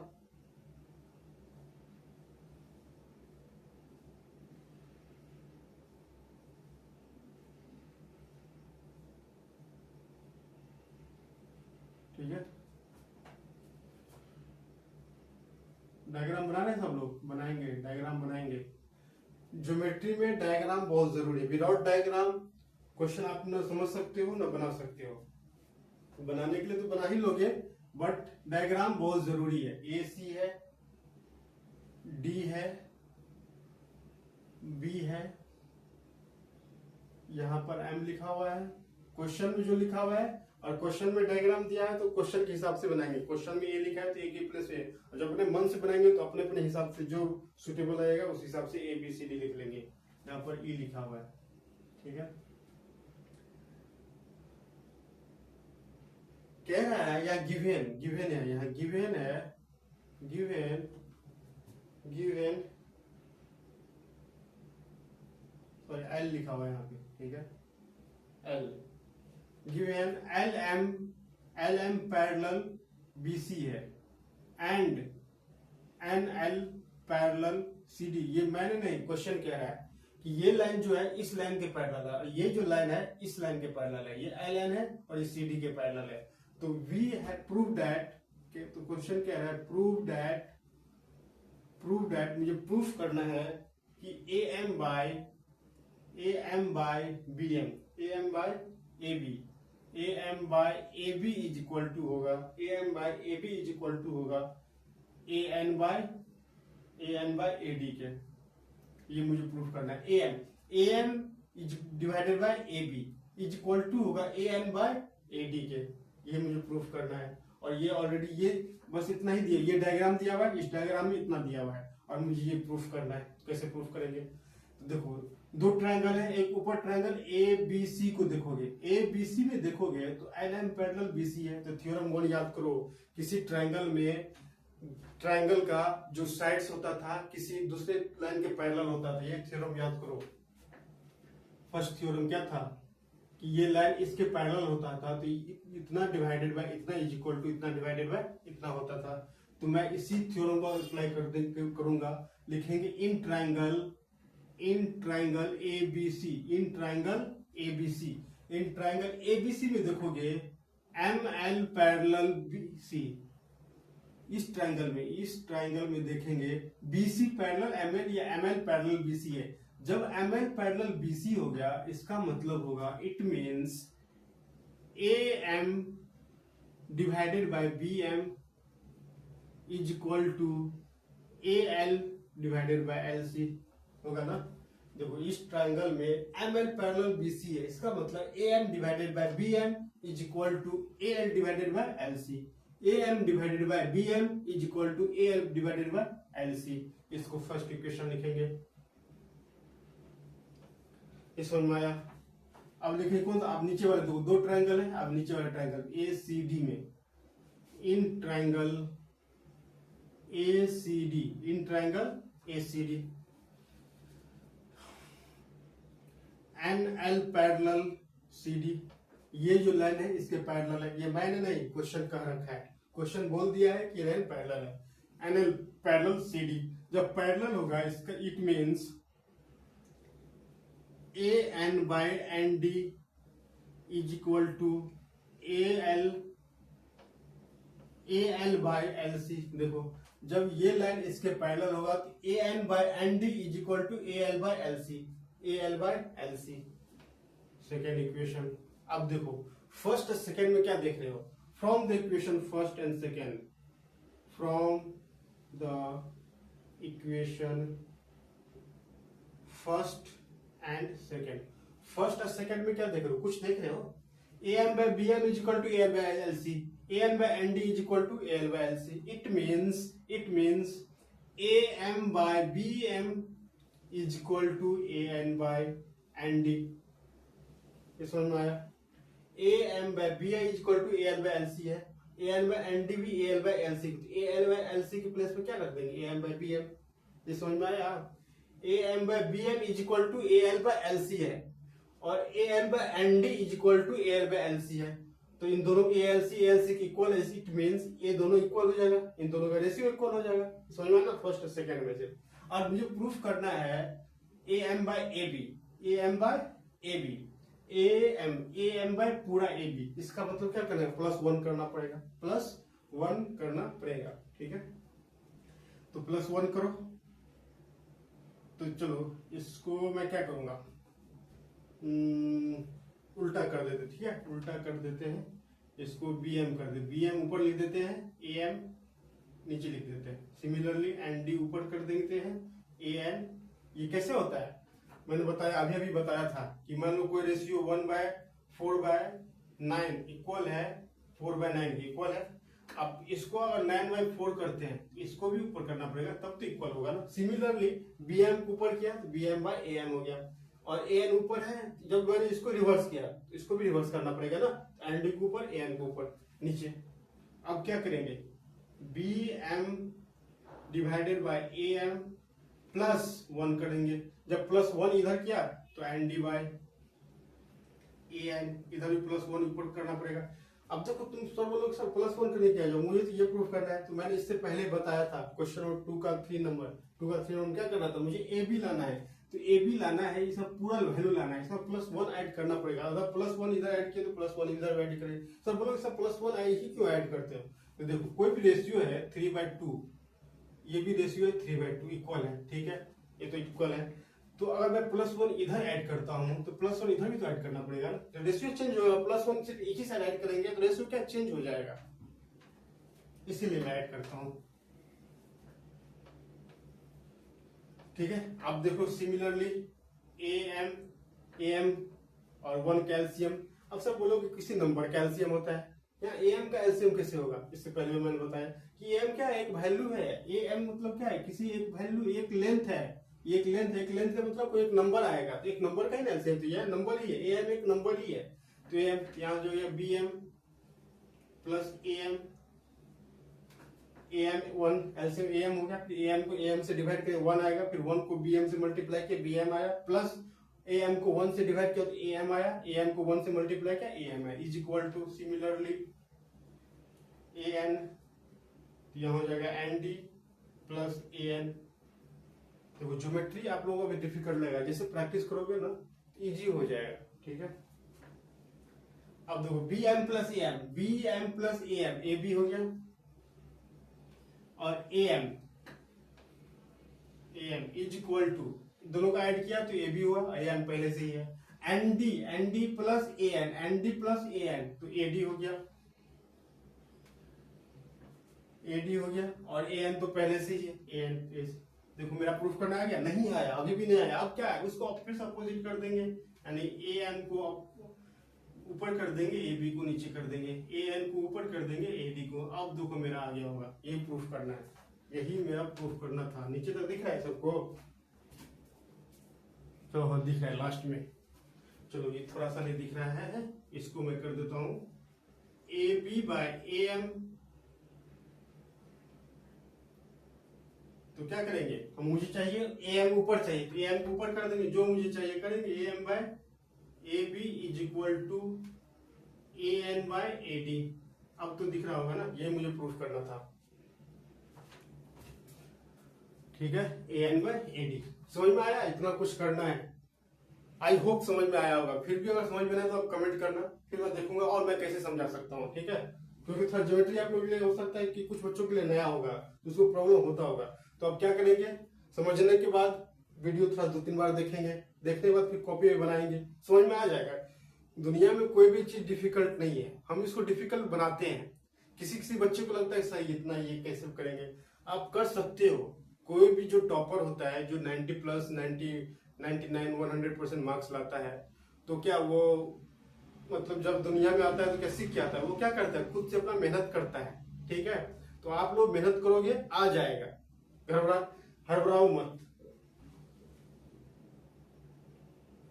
ठीक है। डायग्राम बना रहे हैं सब लोग, बनाएंगे डायग्राम बनाएंगे। ज्योमेट्री में डायग्राम बहुत जरूरी है। विदाउट डायग्राम क्वेश्चन आप न समझ सकते हो न बना सकते हो। बनाने के लिए तो बना ही लोगे, बट डायग्राम बहुत जरूरी है। ए सी है, डी है, बी है, यहां पर एम लिखा हुआ है क्वेश्चन में जो लिखा हुआ है, और क्वेश्चन में डायग्राम दिया है तो क्वेश्चन के हिसाब से बनाएंगे। क्वेश्चन में ए लिखा है तो ए की प्लेस ए, और जब अपने मन से बनाएंगे तो अपने अपने हिसाब से जो सुटेबल आएगा उस हिसाब से ए बी सी डी लिख लेंगे। यहाँ पर ई लिखा हुआ है, ठीक है। कह रहा है या गिवन, गिवन है, यहाँ गिवन है, गिवन गिवन सॉरी एल लिखा हुआ है यहाँ पे, ठीक है। L given L M parallel BC है and N L parallel C D. ये मैंने नहीं, क्वेश्चन कह रहा है कि ये लाइन जो है इस लाइन के पैरेलल है, और ये जो लाइन है इस लाइन के पैरेलल है। ये एल एन है और ये सी डी के पैरेलल है। तो वी हैव प्रूव दैट, तो क्वेश्चन कह रहा है प्रूव दैट मुझे प्रूफ करना है कि A M by B M, A M by A B, A M by A B is equal to होगा, A M by A B is equal to होगा A N by A D के। ये मुझे प्रूफ करना है। A M is divided by A B is equal to होगा A N by A D के। ये मुझे प्रूफ करना है, और ये ऑलरेडी ये बस इतना ही दिया, ये डायग्राम दिया हुआ है, इस डायग्राम में इतना दिया हुआ है, और मुझे ये प्रूफ करना है। कैसे प्रूफ करेंगे? तो देखो दो ट्रायंगल है, एक ऊपर ट्रायंगल ए बी सी को देखोगे, ए बी सी में देखोगे तो L M parallel B C है। तो थ्योरम वन याद करो, किसी ट्रायंगल में ट्रायंगल का जो साइड्स होता था किसी दूसरे लाइन के पैरेलल होता था। ये थ्योरम याद करो। फर्स्ट थ्योरम क्या था कि ये लाइन इसके पैरेलल होता था, तो इतना डिवाइडेड बाय इतना इज इक्वल टू इतना डिवाइडेड बाय इतना होता था। तो मैं इसी थ्योरम को अप्लाई करूंगा। लिखेंगे in triangle A B C, in triangle A B C, in triangle A B C में देखोगे M L parallel B C. इस ट्रायंगल में देखेंगे B C parallel M L या M L parallel B C है। जब M L parallel B C हो गया, इसका मतलब होगा it means A M divided by B M is equal to A L divided by L सी होगा ना। देखो इस ट्रायंगल में M L parallel B C है, इसका मतलब A M divided by B M is equal to A L divided by L C. A M divided by B M is equal to A L divided by L C. इसको फर्स्ट इक्वेशन लिखेंगे। इस समझ में आया? अब लिखेंगे कौन सा? अब नीचे वाले दो ट्रायंगल है, अब नीचे वाले ट्रायंगल ए सी डी में, in triangle A C D, in triangle A C D N L parallel C D. ये जो लाइन है इसके पैरेलल है। ये मैंने नहीं, क्वेश्चन कह रखा है, क्वेश्चन बोल दिया है कि लाइन पैरेलल है। N L parallel C D जब पैरेलल होगा, इसका it means A N by N D is equal to A L by L C. देखो जब ये लाइन इसके पैरेलल होगा तो A N by N D is equal to A L by L C, A L by L C. Second equation. अब देखो फर्स्ट सेकेंड में क्या देख रहे हो? From the equation first and second, from the equation first and second. First और सेकेंड में क्या देख रहे हो? कुछ देख रहे हो? AM by BM is equal to AL by LC. AN by ND is equal to AL by LC. It means AM by BM is equal to AN by ND. ये समझ में आया? AM by BI is equal to AL by LC है. AN by ND भी AL by LC. AL by LC के प्लेस पे क्या रख देंगे? AM by BM. ये समझ में आया? AM by BM is equal to AL by LC है और AL by ND is equal to AL by LC है. तो इन दोनों ALC की इक्वल है. इट मींस ये दोनों इक्वल हो जाएगा, इन दोनों का रेशियो इक्वल हो जाएगा. समझ में ना? फर्स्ट सेकंड में से. और मुझे प्रूफ करना है AM by AB. AM by AB. AM by पूरा AB. इसका मतलब क्या करना है? +1 करना पड़ेगा. +1 करना पड़ेगा. ठीक है, तो +1 करो. तो चलो इसको मैं क्या करूंगा, उल्टा कर देते. ठीक है, उल्टा कर देते हैं. इसको BM कर दे. BM ऊपर लिख देते हैं, AM नीचे लिख देते हैं. सिमिलरली ND ऊपर कर देते हैं, AN. ये कैसे होता है मैंने बताया, अभी बताया था कि मान लो कोई रेशियो 1/4/9 इक्वल है 4/9 इक्वल है. अब इसको अगर 9/4 करते हैं, इसको भी ऊपर करना पड़ेगा, तब तो इक्वल होगा ना. सिमिलरली BM को ऊपर किया तो BM by AM हो गया, और AN ऊपर है. जब मैंने इसको रिवर्स किया तो इसको भी रिवर्स करना पड़ेगा ना. ND को ऊपर, AN को ऊपर, नीचे. अब क्या करेंगे? BM डिवाइडेड बाय AM +1 करेंगे. जब +1 इधर किया तो ND by AN, इधर भी +1 ऊपर करना पड़ेगा. अब देखो तुम सब लोग सब +1 करने क्या जाओ, मुझे तो ये प्रूफ करना है. तो मैंने इससे पहले बताया था क्वेश्चन नंबर 2 का 3 नंबर क्या करना था, मुझे AB लाना है. तो AB लाना है, इसका पूरा वैल्यू लाना है, इसमें +1 ऐड करना पड़ेगा. अगर +1 इधर ऐड किया तो +1 इधर ऐड करें. सब लोग सब +1 ही क्यों ऐड करते हो? तो देखो कोई भी रेशियो है 3/2, ये भी रेशियो है 3/2, इक्वल है. ठीक है, ये तो इक्वल है. तो अगर मैं +1 इधर ऐड करता हूं तो +1 इधर भी तो ऐड करना पड़ेगा ना. तो रेशियो चेंज होगा. +1 सिर्फ एक ही साइड ऐड करेंगे तो रेशियो क्या चेंज हो जाएगा, इसीलिए मैं ऐड करता हूं. ठीक है, अब देखो सिमिलरली AM और 1 कैल्शियम. अब सब बोलोगे किसी नंबर कैल्शियम होता है, यहाँ AM का एलसीएम कैसे होगा? इससे पहले मैंने बताया कि AM क्या है, एक वैल्यू है. AM मतलब क्या है, किसी एक वैल्यू, एक लेंथ है. एक लेंथ का मतलब कोई एक नंबर आएगा, तो एक नंबर का ही ना एलसीएम. तो यह नंबर ही है, AM एक नंबर ही है. तो यहाँ जो है BM + AM 1 एलसीएम AM हो गया. फिर AM को AM से डिवाइड करके 1 आएगा, फिर 1 को BM से मल्टीप्लाई किया BM आया, प्लस AM को 1 से डिवाइड किया तो AM आया, AM को 1 से मल्टीप्लाई किया AM आया, is equal two similarly AN, यह हो जाएगा ND + AN. देखो ज्योमेट्री आप लोगों को भी डिफिकल्ट लगेगा, जैसे प्रैक्टिस करोगे ना इजी हो जाएगा. ठीक है, अब देखो BM + AM AB हो गया, और AM इज इक्वल टू, दोनों का ऐड किया तो AB हुआ, AM पहले से ही है. ND + AN तो AD हो गया, और AN तो पहले से ही है. AN देखो मेरा प्रूफ करना आ गया? नहीं आया, अभी भी नहीं आया. अब क्या है, उसको फिर से अपोजिट कर देंगे, यानी AN को ऊपर कर देंगे, AB को नीचे कर देंगे, AN को ऊपर कर देंगे, AD को. अब देखो मेरा आ गया होगा. यही प्रूफ करना है, यही मेरा प्रूफ करना था. नीचे तक दिख रहा है सबको? तो हाँ दिख रहा है लास्ट में. चलो ये थोड़ा सा नहीं दिख रहा है, इसको मैं कर देता हूं AB by AM. तो क्या करेंगे हम, मुझे चाहिए AM ऊपर चाहिए तो AM को ऊपर कर देंगे, जो मुझे चाहिए करेंगे. AM by AB is equal to AN by AD. अब तो दिख रहा होगा ना, ये मुझे प्रूफ करना था. ठीक है, AN by AD. समझ में आया? इतना कुछ करना है. आई होप समझ में आया होगा. फिर भी अगर समझ में नहीं तो आप कमेंट करना, फिर मैं देखूंगा और मैं कैसे समझा सकता हूँ. ठीक है, क्योंकि थोड़ा ज्योमेट्री आप लोगों के लिए हो सकता है कि कुछ बच्चों के लिए नया होगा, उसको प्रॉब्लम होता होगा. तो अब क्या करेंगे, समझने के बाद वीडियो थोड़ा 2-3 बार देखेंगे, देखने के बाद फिर कॉपी में बनाएंगे, समझ में आ जाएगा. दुनिया में कोई भी चीज डिफिकल्ट नहीं है, हम इसको डिफिकल्ट बनाते हैं. किसी बच्चे को लगता है सही इतना ये कैसे करेंगे, आप कर सकते हो. कोई भी जो टॉपर होता है, जो 90+, 90, 99, 100% मार्क्स लाता है, तो क्या वो मतलब जब दुनिया में आता है तो क्या सीख के आता है, वो क्या करता है, खुद से अपना मेहनत करता है। ठीक है, तो आप लोग मेहनत करोगे आ जाएगा, हड़बड़ाओ मत।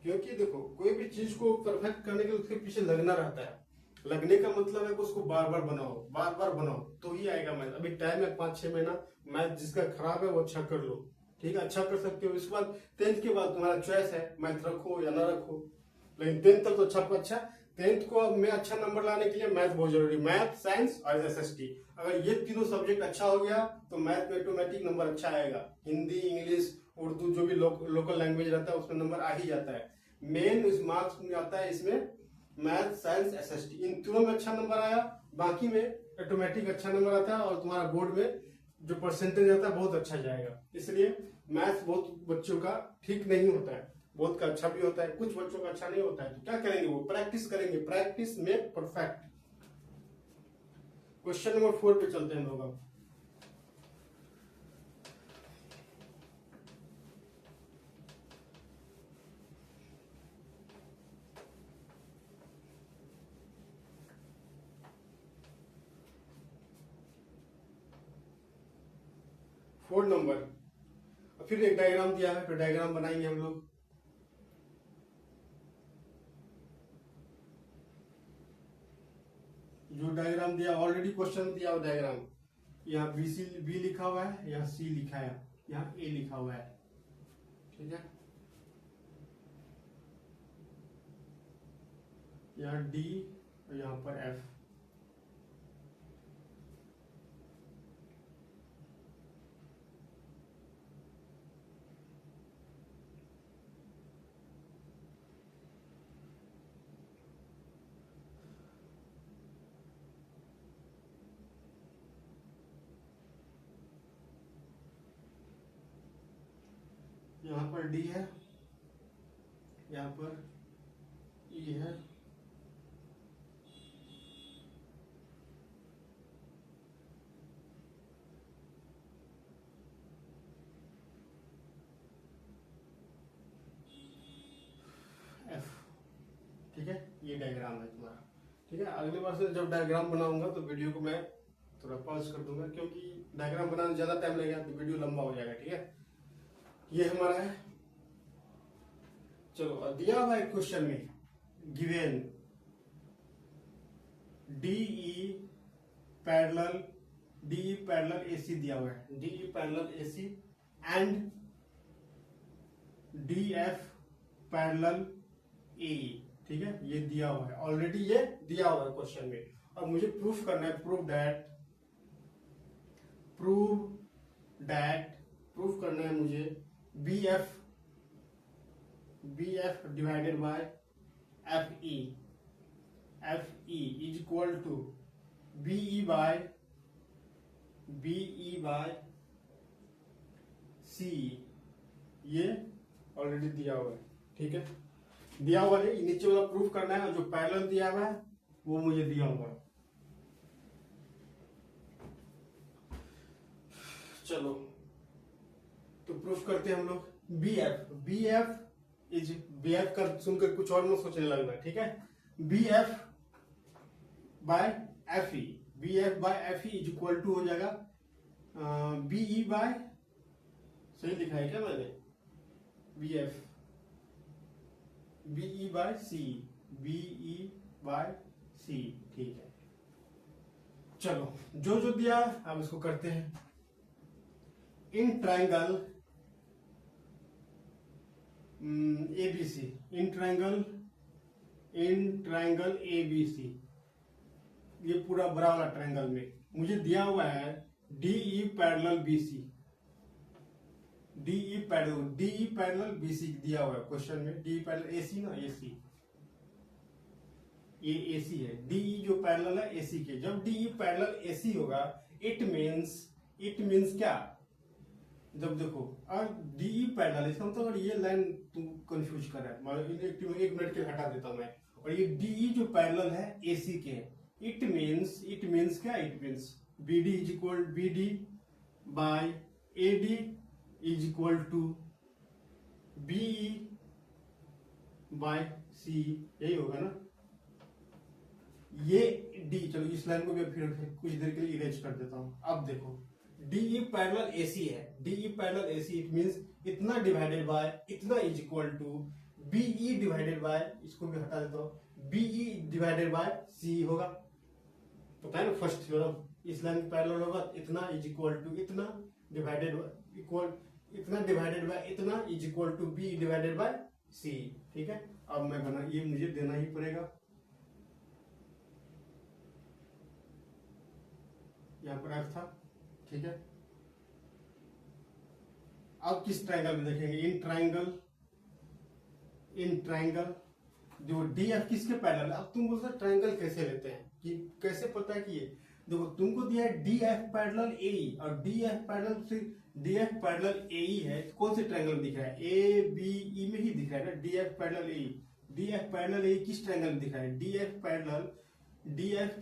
क्योंकि देखो कोई भी चीज को परफेक्ट करने के लिए उसके पीछे लगना रहता है। लगने का मतलब है कि उसको बार बार बनाओ तो ही आएगा मैथ। अभी टाइम है 5-6 महीना, मैथ जिसका खराब है वो अच्छा कर लो। ठीक है, अच्छा कर सकते हो। इसके बाद 10th के बाद तुम्हारा चॉइस है, मैथ रखो या ना रखो, लेकिन 10th तक तो अच्छा को अच्छा। 10th को अब में अच्छा नंबर लाने के लिए मैथ बहुत जरूरी, मैथ, साइंस और SST। अगर ये तीनों सब्जेक्ट अच्छा हो गया तो मैथ में ऑटोमेटिक नंबर अच्छा आएगा। हिंदी, इंग्लिश, उर्दू जो भी लोकल लैंग्वेज रहता है उसमें नंबर आ ही जाता है। मेन इस मार्क्स में आता है इसमें मैथ, साइंस, SST। इन तीनों में अच्छा नंबर आया, बाकी में ऑटोमेटिक अच्छा नंबर आता है और तुम्हारा बोर्ड में जो परसेंटेज आता है बहुत अच्छा जाएगा। इसलिए मैथ्स बहुत बच्चों का ठीक नहीं होता है, बहुत का अच्छा भी होता है, कुछ बच्चों का अच्छा नहीं होता है। तो क्या करेंगे, वो प्रैक्टिस करेंगे, practice make perfect. Question number 4 पे चलते हैं लोग अब। फोर्थ नंबर, फिर एक डायग्राम दिया है, फिर डायग्राम बनाएंगे हम लोग। जो डायग्राम दिया ऑलरेडी क्वेश्चन दिया वो डायग्राम, यहाँ बी लिखा हुआ है, यहाँ सी लिखा है, यहाँ ए लिखा हुआ है। ठीक है, यहाँ डी और यहाँ पर एफ। यहाँ पर डी है, यहाँ पर ई है, एफ। ठीक है, ये डायग्राम है तुम्हारा। ठीक है, अगली बार से जब डायग्राम बनाऊंगा तो वीडियो को मैं थोड़ा पॉज कर दूंगा, क्योंकि डायग्राम बनाने ज्यादा टाइम लगेगा तो वीडियो लंबा हो जाएगा। ठीक है, ये हमारा है। चलो, दिया हुआ है क्वेश्चन में, गिवन DE पैरेलल AC दिया हुआ है, DE parallel AC and DF parallel AE। ठीक है, ये दिया हुआ है ऑलरेडी, ये दिया हुआ है क्वेश्चन में। अब मुझे प्रूफ करना है, प्रूफ करना है मुझे BF divided by FE is equal to BE by CE। ये ऑलरेडी दिया हुआ है। ठीक है, दिया हुआ है, नीचे वाला प्रूफ करना है, और जो पैरेलल दिया हुआ है वो मुझे दिया हुआ है। चलो, तो प्रूफ करते हैं हम लोग। BF का सुनकर कुछ और मत सोचने लगना। ठीक है, BF by FE is equal to हो जाएगा BE बाय, सही लिखा है क्या मैंने, BE बाय C। ठीक है, चलो जो दिया अब इसको करते हैं। In triangle ABC, in triangle ABC, ये पूरा बड़ा वाला ट्रायंगल में मुझे दिया हुआ है DE parallel BC, DE parallel BC दिया हुआ है क्वेश्चन में। DE पैरेलल AC ना, AC, ये AC है। DE जो पैरेलल है AC के, जब DE पैरेलल AC होगा इट मीन्स क्या, जब देखो और DE पैरेलल, इसका मतलब अगर ये लाइन तुम कंफ्यूज कर रहा है, एक मिनट के हटा देता हूं मैं, और ये DE जो पैरेलल है AC के, इट मीन्स क्या, it means BD by AD is equal to BE by C, यही होगा ना। ये डी, चलो इस लाइन को भी फिर कुछ देर के लिए इरेज कर देता हूं। अब देखो डीई पैरेलल एसी है, DE parallel AC it means इतना डिवाइडेड बाय इतना is equal to BE divided by, इसको भी हटा देता हूं, बीई डिवाइडेड बाय सी होगा, पता है ना फर्स्ट थ्योरम, इस लाइन के पैरेलल होगा इतना इज इक्वल टू इतना डिवाइडेड इक्वल इतना डिवाइडेड बाय इतना is equal to B divided by C. ठीक है, अब मैं बना, ये मुझे देना ही पड़ेगा, यहां पर एफ था। ठीक है, अब किस ट्रायंगल में देखेंगे, इन ट्रायंगल जो डी एफ किसके पैरेलल। अब तुम बोलते ट्रायंगल कैसे लेते हैं, कि कैसे पता है कि ये देखो तुमको दिया है डी एफ पैरेलल ए और डी एफ पैरेलल ए है, कौन से ट्रायंगल में दिख रहा है, ए बी ई में ही दिख रहा है ना, डी एफ पैरेलल ए किस ट्रायंगल में दिख रहा है, डी एफ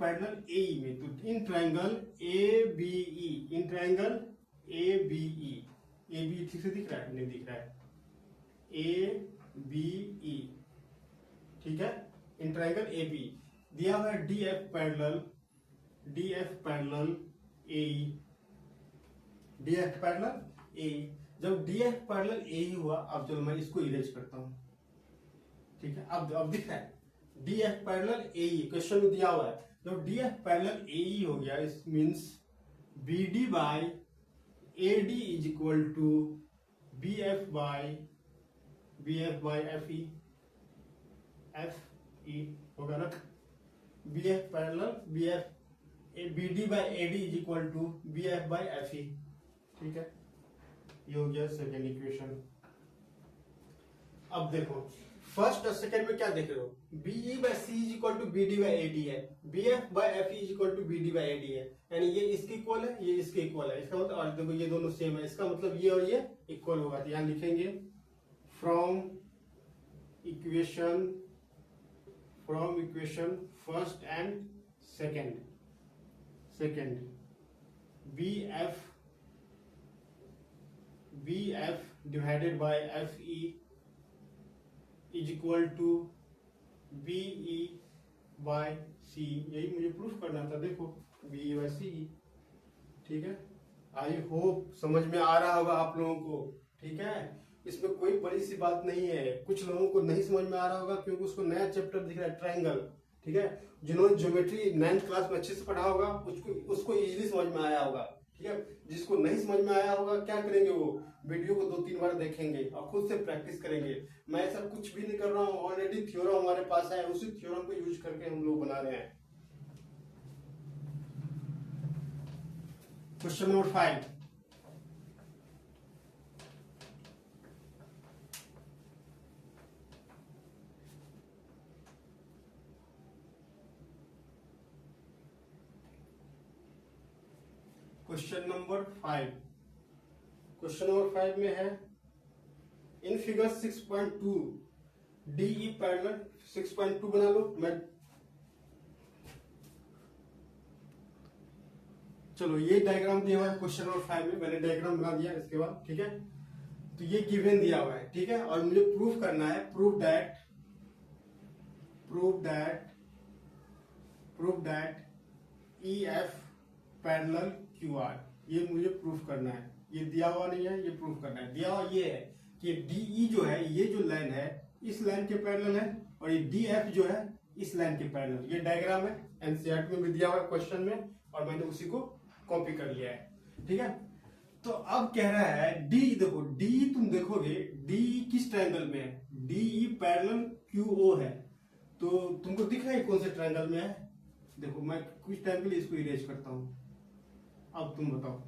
पैरेलल ए में, तो in triangle A B E, A B ठीक से दिख रहा है, नहीं दिख रहा है, ए बी ई, ठीक है, इन ट्रायंगल ए बी दिया हुआ है डी एफ पैरेलल ए, जब डी एफ पैरेलल ए ही हुआ, अब चलो मैं इसको इरेज करता हूं। ठीक है, अब दिख रहा है डी एफ पैरेलल ए, क्वेश्चन में दिया हुआ है, जब डी एफ पैरेलल ए हो गया, इस means B D by A D is equal to B F by F E होगा ना, B F parallel B D by A D is equal to B F by F E. ठीक है, ये हो गया सेकेंड इक्वेशन। अब देखो फर्स्ट और सेकेंड में क्या देख रहे हो, BE by C is equal to B D by A D है, B F by F E is equal to B D by A D है, यानी ये इसके इक्वल है, ये इसके इक्वल है, इसका मतलब, और देखो ये दोनों सेम है, इसका मतलब ये और ये इक्वल होगा, तो यहां लिखेंगे from equation first and second B F divided by F E is equal to B E by C, यही मुझे प्रूफ करना था, देखो बी ई बाय सी। ठीक है, आई होप समझ में आ रहा होगा आप लोगों को। ठीक है, इसमें कोई बड़ी सी बात नहीं है, कुछ लोगों को नहीं समझ में आ रहा होगा क्योंकि उसको नया चैप्टर दिख रहा है ट्रायंगल। ठीक है, जिन्होंने ज्योमेट्री 9th क्लास में अच्छे से पढ़ा होगा उसको इजीली समझ में आया होगा। ठीक है, जिसको नहीं समझ में आया होगा क्या करेंगे, वो वीडियो को 2-3 बार देखेंगे और खुद से प्रैक्टिस करेंगे। मैं ऐसा कुछ भी नहीं कर रहा हूँ, ऑलरेडी थ्योरम हमारे पास है, उसी थ्योरम को यूज करके हम लोग बना रहे हैं। क्वेश्चन नंबर 5, क्वेश्चन नंबर 5 में है इन फिगर 6.2 डीई पैरेलल 6.2 बना लो। मैं चलो ये डायग्राम दिया हुआ है क्वेश्चन नंबर 5 में, मैंने डायग्राम बना दिया इसके बाद। ठीक है, तो ये गिवन दिया हुआ है। ठीक है, और मुझे प्रूफ करना है, proof that E F parallel Q R, ये मुझे प्रूफ करना है। ये दिया हुआ नहीं है, ये प्रूफ करना है। दिया हुआ ये है कि डीई जो है, ये जो लाइन है इस लाइन के पैरेलल है, और ये डी एफ जो है इस लाइन के पैरेलल। ये डायग्राम है, एनसीईआरटी में भी दिया हुआ है क्वेश्चन में, और मैंने उसी को कॉपी कर लिया है। ठीक है, तो अब कह रहा है डी, देखो डी तुम देखोगे डी किस ट्रायंगल में है, डीई पैरेलल क्यूओ है, तो तुमको दिख रहा है कौन से ट्रायंगल में है। देखो मैं कुछ टाइम के लिए इसको इरेज करता हूं। अब तुम बताओ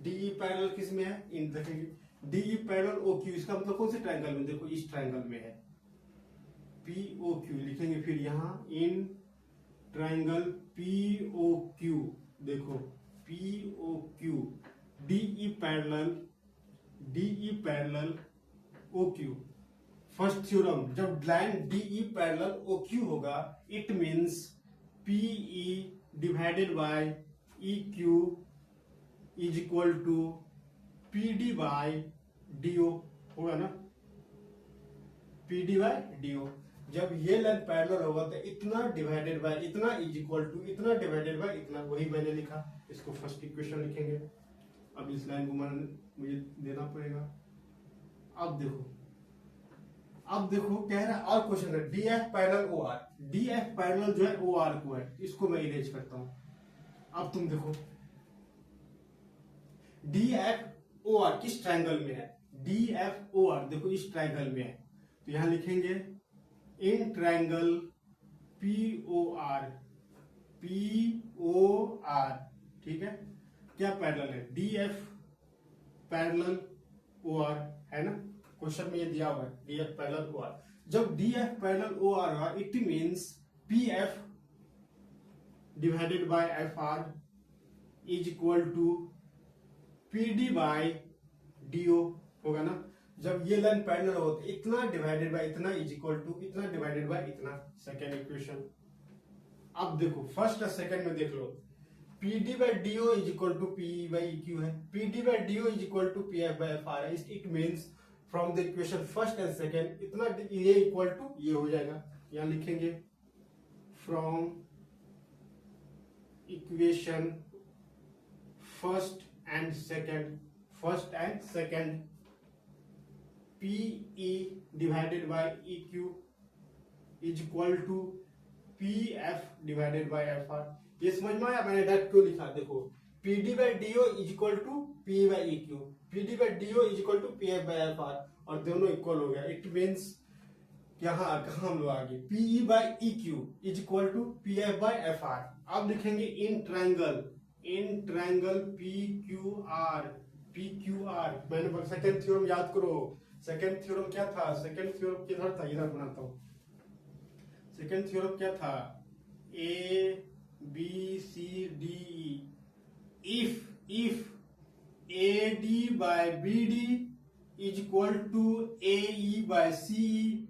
डीई पैरेलल किस में है, इन देखेंगे डीई पैरेलल ओ क्यू, इसका मतलब कौन से ट्रायंगल में, देखो इस ट्रायंगल में है, पी ओ क्यू लिखेंगे, फिर यहां in triangle P O Q, देखो P O Q DE parallel O Q. First theorem, जब line DE parallel O Q होगा it means PE divided by E Q is equal to P D by D O होगा ना, P D by D O. जब ये लाइन पैरेलल होगा तो इतना डिवाइडेड बाय इतना इज इक्वल टू इतना डिवाइडेड बाय इतना, वही मैंने लिखा। इसको फर्स्ट इक्वेशन लिखेंगे। अब इस लाइन को मुझे देना पड़ेगा। अब देखो कह रहा है और क्वेश्चन है D F parallel O R. D F parallel जो है ओ आर को है, इसको मैं इरेज करता हूं। अब तुम देखो डी एफ ओ आर किस ट्रायंगल में है, डी एफ ओ आर देखो इस ट्रायंगल में है, तो यहां लिखेंगे in triangle P O R, ठीक है। क्या पैरेलल है, D F parallel O R है ना, क्वेश्चन में ये दिया हुआ है D F parallel O R. जब D F parallel O R हुआ it means P F divided by F R is equal to P D by D O होगा ना। जब ये लाइन पैरेलल हो तो इतना डिवाइडेड बाय इतना इज इक्वल टू इतना डिवाइडेड बाय इतना, सेकेंड इक्वेशन। अब देखो फर्स्ट और सेकेंड में देख लो, P D by D O is equal to P by Q है, P D by D O is equal to P F by F R है। It means from the equation first and second इतना ये इक्वल टू ये हो जाएगा। यहां लिखेंगे from equation first and second P E divided by E Q is equal to P F divided by F R. ये समझ में आया मैंने डायरेक्ट क्यों लिखा, देखो P D by D O is equal to P by E Q, P D by D O is equal to P F by F R, और दोनों इक्वल हो गया। इट मीन्स यहाँ कहा हम लोग आगे PE by E Q is equal to P F by F R. अब लिखेंगे in triangle P Q R. मैंने सेकेंड थ्योरम याद करो, सेकेंड थ्योरम क्या था, सेकेंड थ्योरम किधर था, इधर बनाता हूं। सेकेंड थ्योरम क्या था, A B C D E, if A D by B D is equal to A E by C E.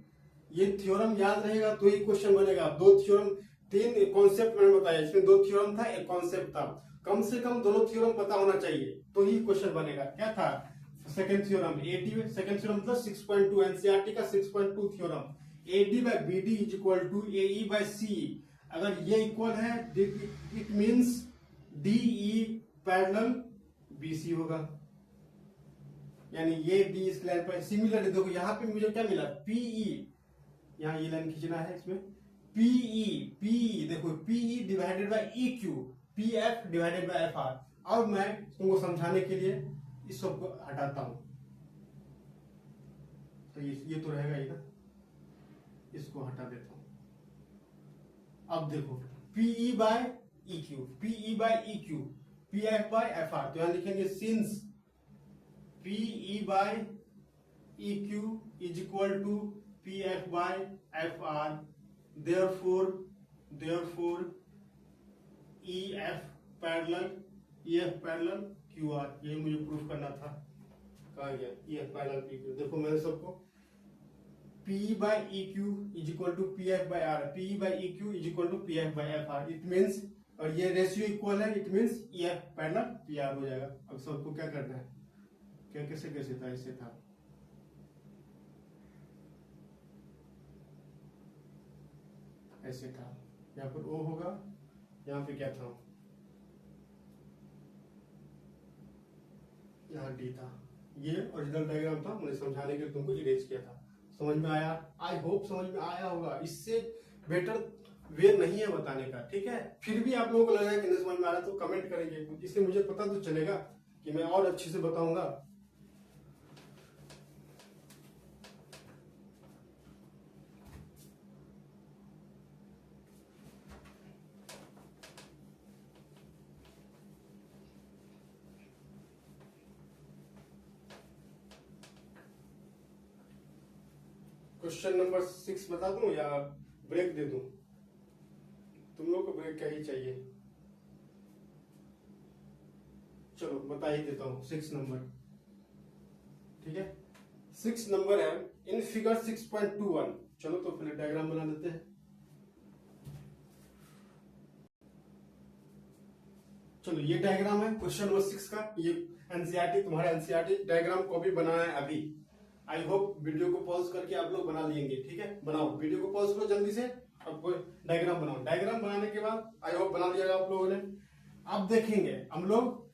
ये थ्योरम याद रहेगा तो ही क्वेश्चन बनेगा। दो थ्योरम, तीन कॉन्सेप्ट मैंने बताया, इसमें दो थ्योरम था एक कॉन्सेप्ट था, कम से कम दोनों थ्योरम पता होना चाहिए तो ही क्वेश्चन बनेगा। क्या था second theorem, AD second theorem मतलब 6.2 एनसीईआरटी का 6.2 theorem, AD by BD is equal to AE by C. अगर ये इक्वल है it means DE parallel BC होगा, यानी ये डी इस लाइन पर सिमिलर। देखो यहाँ पे मुझे क्या मिला, पीई, यहाँ ये लाइन खींचना है इसमें, पीई देखो PE divided by E Q, P F divided by F R. अब मैं तुमको समझाने के लिए इस सब को हटाता हूं, तो ये तो रहेगा ही ना, इसको हटा देता हूं। अब देखो PE by E Q, PE by E Q, P F by F R, तो यहां लिखेंगे since PE by E Q is equal to P F by F R, therefore E F parallel Q R. ये मुझे प्रूफ करना था, कहा गया E F parallel P Q. देखो मैंने सबको P by E Q is equal to P F by R, P by E Q is equal to P F by F R. It means, और ये रेशियो इक्वल है, it means E F parallel P R हो जाएगा। अब सबको क्या करना है, क्या कैसे था, ऐसे था, ऐसे था, यहाँ पर ओ होगा, यहाँ पे क्या था, यहाँ डी था। ये ओरिजिनल डायग्राम था, मैंने समझाने के लिए तुमको इरेज किया था। समझ में आया, आई होप समझ में आया होगा। इससे बेटर वे नहीं है बताने का, ठीक है। फिर भी आप लोगों को लगा कि नहीं समझ में आ रहा तो कमेंट करेंगे, इससे मुझे पता तो चलेगा कि मैं और अच्छे से बताऊंगा। क्वेश्चन नंबर 6 बता दूं या ब्रेक दे दूं? तुम लोग को ब्रेक क्या ही चाहिए, चलो बता ही देता हूं। 6 नंबर, ठीक है। 6 नंबर है इन फिगर 6.21। चलो तो फिर डायग्राम बना लेते हैं। चलो ये डायग्राम है क्वेश्चन नंबर 6 का। ये एनसीईआरटी, तुम्हारा एनसीईआरटी डायग्राम को भी बनाया है अभी, आई होप वीडियो को पॉज करके आप लोग बना लेंगे, ठीक है। बनाओ, वीडियो को पॉज करो जल्दी से, अब कोई डायग्राम बनाओ। डायग्राम बनाने के बाद आई होप बना लिया आप लोगों ने। अब देखेंगे हम लोग,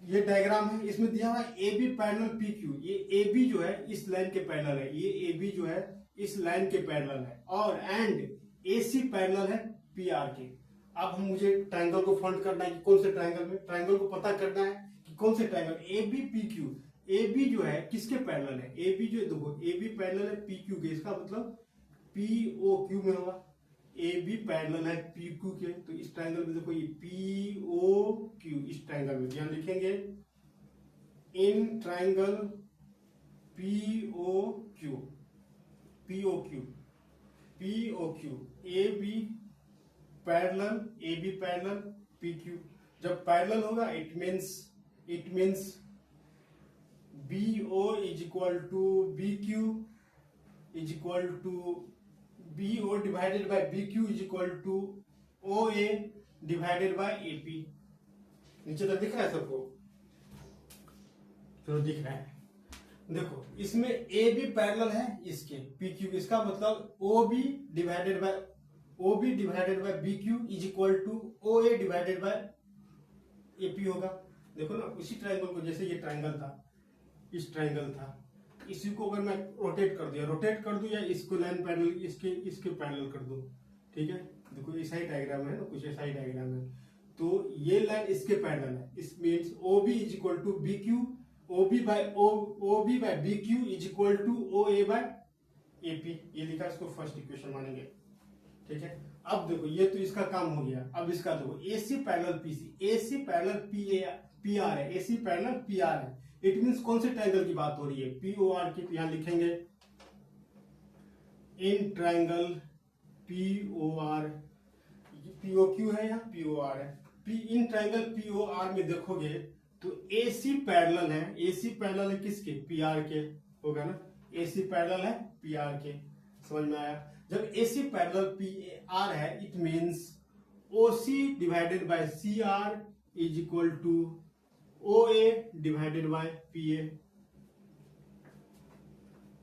ये डायग्राम है, इसमें दिया हुआ है A B parallel P Q. ये ए बी जो है इस लाइन के पैरेलल है, ये ए बी जो है इस लाइन के पैरेलल है, और एंड ए सी पैरेलल है पी आर के। अब हम मुझे ट्रायंगल को फाइंड करना है कि कौन से ट्रायंगल में, ट्रायंगल को पता करना है कि कौन से triangle A B P Q. A B जो है किसके पैरेलल है, ए बी जो देखो ए बी पैरेलल है पी क्यू के, इसका मतलब पी ओ क्यू में होगा। ए बी पैरेलल है पी क्यू के, तो इस ट्रायंगल में देखो ये पी ओ क्यू, इस ट्रायंगल में ध्यान लिखेंगे in triangle P O Q, P O Q, P O Q, A B parallel P Q. जब पैरेलल होगा it means B O is equal to B Q is equal to B O divided by B Q is equal to O A divided by A P. नीचे तक दिख रहा है सबको? चलो दिख रहा है। देखो इसमें ए बी पैरेलल है इसके पी क्यू, इसका मतलब O B divided by B Q is equal to O A divided by A P होगा। देखो ना, उसी ट्रायंगल को, जैसे ये ट्रायंगल था, इस ट्रायंगल था, इसी को अगर मैं रोटेट कर दूं या इसको लाइन पैरेलल इसके पैरेलल कर दूं, ठीक है। देखो ऐसा ही डायग्राम है ना, कुछ ऐसा ही डायग्राम है, तो ये लाइन इसके पैरेलल है। इस means O B is equal to B Q, O B by B Q is equal to O A by A P. ये लिखा, इसको फर्स्ट इक्वेशन मानेंगे, ठीक है। अब देखो ये तो इसका काम हो गया। अब इसका देखो ए सी पैरेलल पी सी, ए सी पैरेलल पी आर है, ए सी पैरेलल पी आर है। इट मीन्स कौन से ट्रायंगल की बात हो रही है, पी ओ आर की। यहां लिखेंगे in triangle P O R, P O Q है, यहाँ पी ओ आर है। इन ट्रायंगल पी ओ आर में देखोगे तो ए सी पैरेलल है, ए सी पैरेलल है किसके, पी आर के होगा ना, ए सी पैरेलल है पी आर के। समझ में आया? जब A C parallel P R है it means O C divided by C R is equal to O A divided by P A.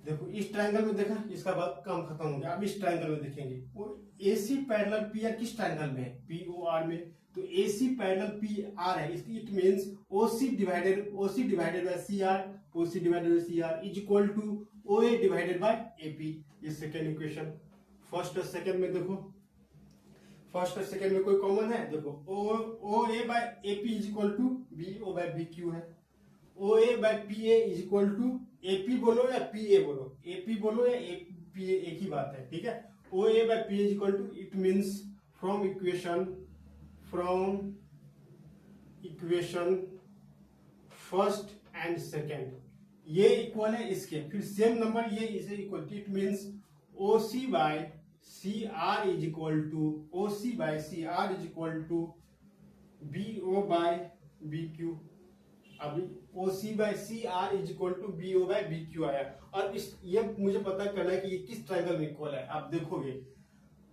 देखो इस ट्रायंगल में देखा, इसका बाद काम खत्म हो गया। अब इस ट्रायंगल में देखेंगे, वो A C parallel P R किस ट्रायंगल में है, पी ओ आर में। तो A C parallel P R है, it means O C divided by C R, O C divided by C R is equal to O A divided by A P. ये सेकेंड इक्वेशन। फर्स्ट और सेकेंड में देखो, फर्स्ट और सेकेंड में कोई कॉमन है? देखो O A by A P is equal to B O by B Q है। O A by P A is equal to A P बोलो या पी ए बोलो, ए पी बोलो या ए पी ए, एक ही बात है, ठीक है। O A by P is equal to, it means from equation first and second, ये इक्वल है इसके, फिर सेम नंबर ये इसे equal to, it means O C by C R is equal to B O by B Q. अभी O C by C R is equal to B O by B Q आया। और ये मुझे पता करना है कि ये किस ट्रायंगल में इक्वल है। आप देखोगे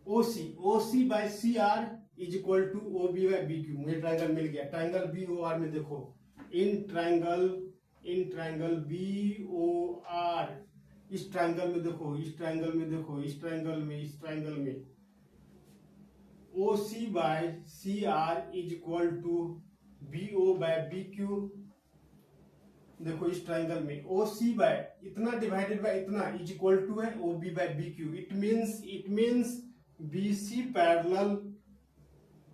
O C by C R is equal to O B by B Q. मुझे ट्रायंगल मिल गया। ट्रायंगल बी ओ आर में देखो, in triangle B O R, इस ट्रायंगल में देखो, इस ट्रायंगल में O C by C R is equal to B O by B Q. देखो इस ट्रायंगल में ओ सी बाय इतना डिवाइडेड बाय इतना इज इक्वल टू है O B by B Q. It means B C parallel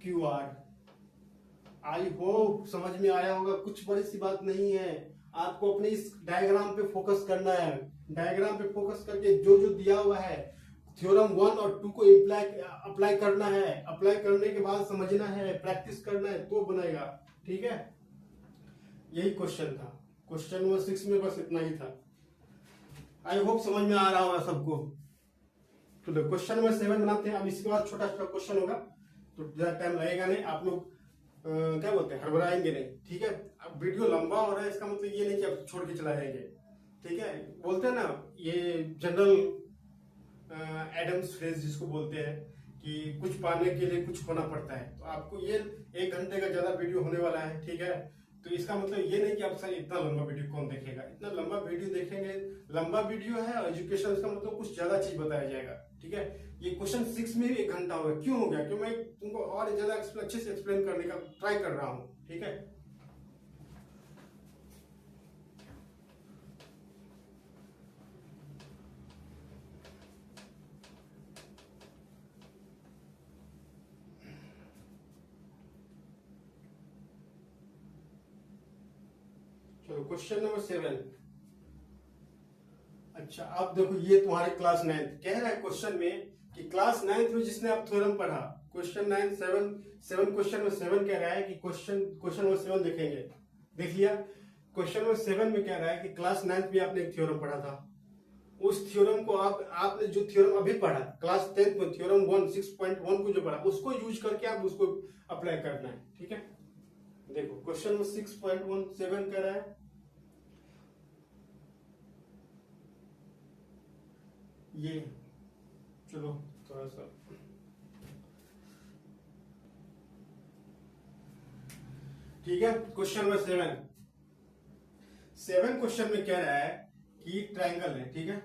Q R. I hope समझ में आया होगा, कुछ बड़ी सी बात नहीं है। आपको अपने इस डायग्राम पे फोकस करना है। डायग्राम पे फोकस करके जो जो दिया हुआ है थ्योरम 1 और 2 को अप्लाई करना है। अप्लाई करने के बाद समझना है, प्रैक्टिस करना है, तो बनेगा, ठीक है। यही क्वेश्चन था, क्वेश्चन नंबर 6 में बस इतना ही था। आई होप समझ में आ रहा होगा सबको। तो क्वेश्चन नंबर 7 बनाते हैं। अब इसके बाद छोटा छोटा क्वेश्चन होगा, तो ज्यादा टाइम लगेगा नहीं। आप लोग क्या बोलते हैं, हड़बड़ाएंगे नहीं, ठीक है। अब वीडियो लंबा हो रहा है, इसका मतलब ये नहीं कि आप छोड़ के चला जाएंगे, ठीक है। बोलते हैं ना, ये जनरल एडम्स फ्रेज जिसको बोलते हैं कि कुछ पाने के लिए कुछ खोना पड़ता है। तो आपको ये 1 घंटे का ज्यादा वीडियो होने वाला है, ठीक है। तो इसका मतलब ये नहीं कि आप सर इतना लंबा वीडियो कौन देखेगा, इतना लंबा वीडियो देखेंगे, लंबा वीडियो है एजुकेशन, इसका मतलब कुछ ज्यादा चीज बताया जाएगा, ठीक है। ये क्वेश्चन 6 में भी 1 घंटा हो गया, क्यों हो गया? क्यों मैं तुमको और ज्यादा अच्छे से एक्सप्लेन करने का ट्राई कर रहा हूँ, ठीक है। चलो क्वेश्चन नंबर 7। अच्छा अब देखो, ये तुम्हारे क्लास 9 कह रहा है क्वेश्चन में कि क्लास 9 में जिसने आप थ्योरम पढ़ा, क्वेश्चन 9 7 क्वेश्चन में 7 कह रहा है कि क्वेश्चन नंबर 7 देखेंगे, देख लिया। क्वेश्चन नंबर 7 में कह रहा है कि क्लास 9 में आपने एक थ्योरम पढ़ा था, उस थ्योरम को आपने जो थ्योरम अभी पढ़ा क्लास 10 में, थ्योरम 1 6.1 को जो पढ़ा, उसको यूज करके आप उसको अप्लाई करना है, ठीक है। देखो क्वेश्चन नंबर 6.17 कह रहा है, ये चलो थोड़ा सा, ठीक है। क्वेश्चन नंबर 7 क्वेश्चन में कह रहा है कि ट्रायंगल है, ठीक है।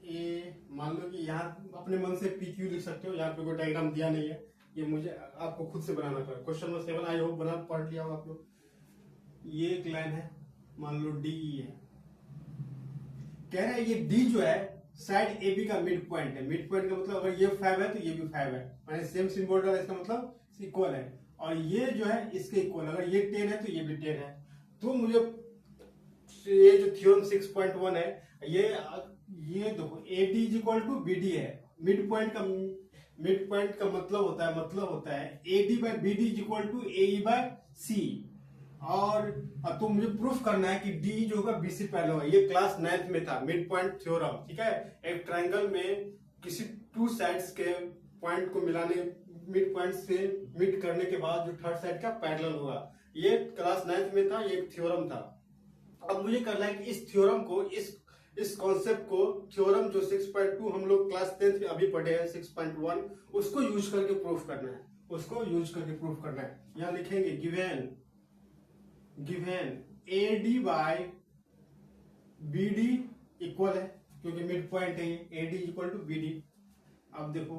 ये मान लो कि यहाँ अपने मन से PQ लिख सकते हो, यहाँ पे कोई डायग्राम दिया नहीं है, ये मुझे आपको खुद से बनाना पड़ेगा। क्वेश्चन नंबर 7 आई होप बना पढ़ लिया हो आप लोग। ये एक लाइन है, मान लो DE है, कह रहा है ये D जो है साइड AB का मिड पॉइंट है। मिड पॉइंट का मतलब अगर ये 5 है तो ये भी 5 है, माने सेम सिंबल डाला, इसका मतलब इक्वल है। और ये जो है इसके इक्वल, अगर ये 10 है तो ये भी 10 है। तो मुझे ये जो थ्योरम 6.1 है, ये देखो AD is equal to BD है। मिड पॉइंट का मतलब होता है AD by BD is equal to AE by C। और तो मुझे प्रूफ करना है कि D जो होगा BC पैरेलल होगा। ये क्लास 9 में था, मिड पॉइंट थ्योरम, ठीक है। एक ट्रायंगल में किसी 2 साइड्स के पॉइंट को मिलाने, मिड पॉइंट से मिड करने के बाद जो थर्ड साइड का पैरेलल होगा, ये क्लास 9 में था, ये थ्योरम था। अब मुझे करना है कि इस थ्योरम को, इस कॉन्सेप्ट को, थ्योरम जो 6.2 हम लोग क्लास 10 में अभी पढ़े हैं 6.1, उसको यूज करके प्रूफ करना है, यहाँ लिखेंगे given AD by BD equal है, क्योंकि मिड पॉइंट है ये, AD इक्वल टू BD। अब देखो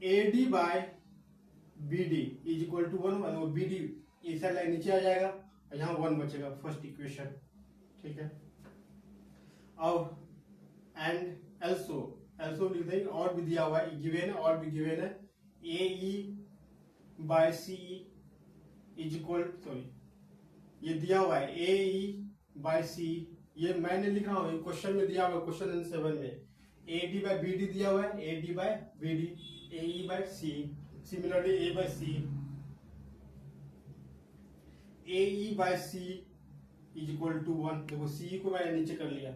AD by BD is equal to 1, वो BD इस लाइन नीचे आ जाएगा और यहाँ 1 बचेगा, फर्स्ट इक्वेशन, ठीक है। और एंड एल्सो लिख देंगे, और भी दिया हुआ है, गिवन है, और भी गिवन है AE by CE is equal, sorry ये दिया हुआ है AE बाय C, ये मैंने लिख रहा हूँ, क्वेश्चन में दिया हुआ है, क्वेश्चन नंबर 7 में AD बाय BD दिया हुआ है, AD by BD, AE by C, similarly A by C, AE by C is equal to 1। देखो C को मैंने नीचे कर लिया,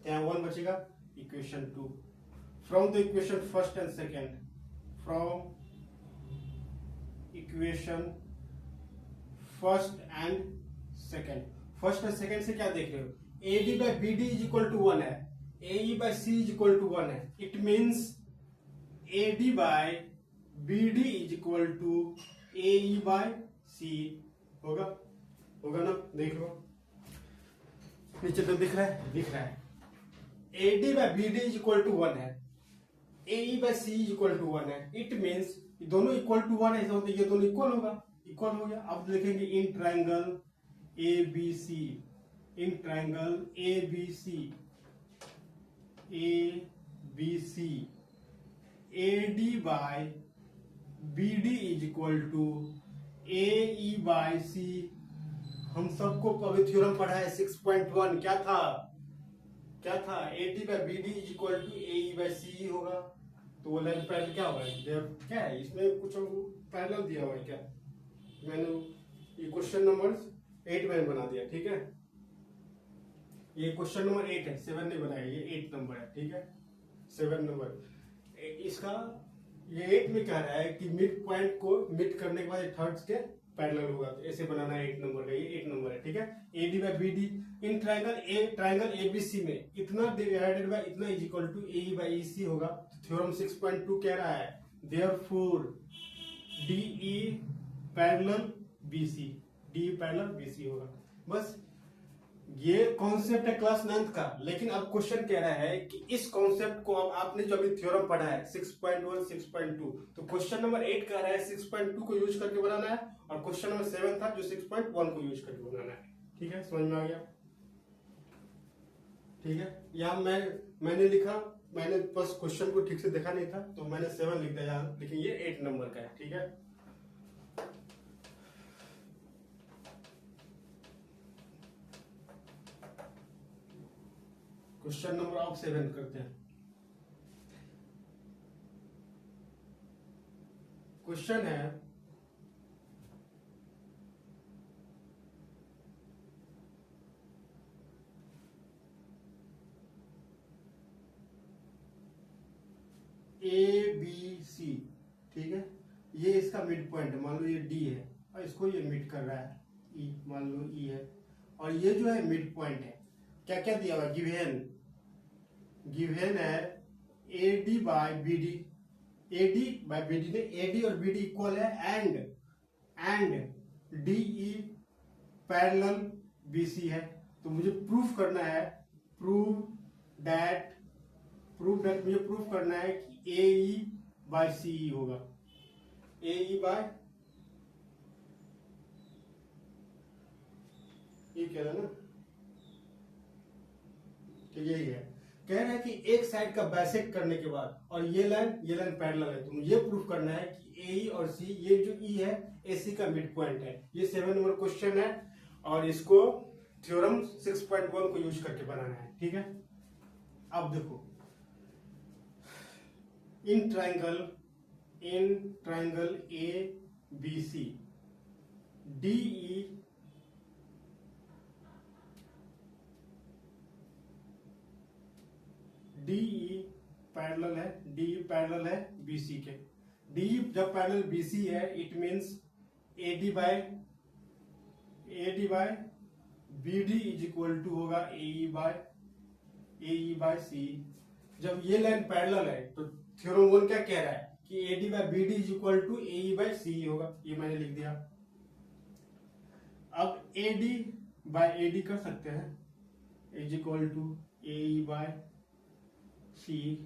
यहाँ 1 बचेगा, equation 2 from the equation first and second, from equation first and second से क्या देख रहे हो, AD by BD is equal to 1 है, AE by C is equal to 1 है। It means AD by BD is equal to AE by C होगा ना, देख लो नीचे तो दिख रहा है। AD by BD is equal to 1 है, AE by C is equal to 1 है। इट मीन्स दोनों इक्वल टू 1 है, तो ये दोनों इक्वल होगा, इक्वल हो गया। अब देखेंगे in triangle ABC, AD by BD is equal to AE by C। हम सबको अभी थ्योरम पढ़ा है 6.1, क्या था AD by BD is equal to AE by C होगा। तो वो लाइन पैरेलल क्या होगा, क्या है इसमें कुछ पैरेलल दिया हुआ है क्या, मैंने ये क्वेश्चन नंबर 8 मैंने बना दिया, ठीक है। ये क्वेश्चन नंबर 8 है, 7 नहीं बनाया, ये 8 नंबर है, ठीक है। 7 नंबर इसका, ये 8 में कह रहा है कि मिड पॉइंट को मिड करने के बाद थर्ड्स के पैरेलल होगा, तो ऐसे बनाना है 8 नंबर का, ये 8 नंबर है, ठीक है। AD बाय BD इन ट्रायंगल ABC में इतना डिवाइडेड बाय इतना is equal to AE by EC होगा। थ्योरम 6.2 कह रहा है therefore DE parallel BC, DE parallel BC होगा। बस ये कॉन्सेप्ट है क्लास 9th का। लेकिन अब क्वेश्चन कह रहा है कि इस कॉन्सेप्ट को अब आपने जो अभी थ्योरम पढ़ा है 6.1 6.2, तो क्वेश्चन नंबर 8 कह रहा है 6.2 को यूज करके बनाना है, और क्वेश्चन नंबर 7 था जो 6.1 को यूज करके बनाना है। ठीक है, समझ में आ गया? ठीक है, यहाँ मैंने लिखा, मैंने बस क्वेश्चन को ठीक से देखा नहीं था तो मैंने 7 लिख दिया यहाँ, लेकिन ये 8 नंबर का है। ठीक है, क्वेश्चन नंबर आप 7 करते हैं। क्वेश्चन है ABC। ठीक है, ये इसका मिड पॉइंट है, मान लो ये D है और इसको ये मिड कर रहा है E, मान लो E है, और ये जो है मिड पॉइंट है। क्या क्या दिया हुआ? गिवन है AD by BD, AD by BD ने AD और BD इक्वल है, एंड DE पैरेलल BC है। तो मुझे प्रूफ करना है, मुझे प्रूफ करना है कि AE बाय CE होगा। AE बाय ये कह रहा है ना, तो यही है। कह रहा है कि एक साइड का बाइसेक्ट करने के बाद, और ये लाइन पैरेलल है, तो मुझे प्रूफ करना है कि AE और C, ये जो E है AC का मिड पॉइंट है। ये 7 नंबर क्वेश्चन है, और इसको थ्योरम 6.1 को यूज करके बनाना है। ठीक है, अब देखो, in triangle ABC DE parallel है BC के। DE जब पैरेलल BC है, it means AD by BD is equal to होगा AE बाय CE। जब ये लाइन पैरेलल है तो थ्योरम 1 क्या कह रहा है कि AD by BD is equal to AE by CE होगा। ये मैंने लिख दिया। अब AD बाय AD कर सकते हैं is equal to AE by CE।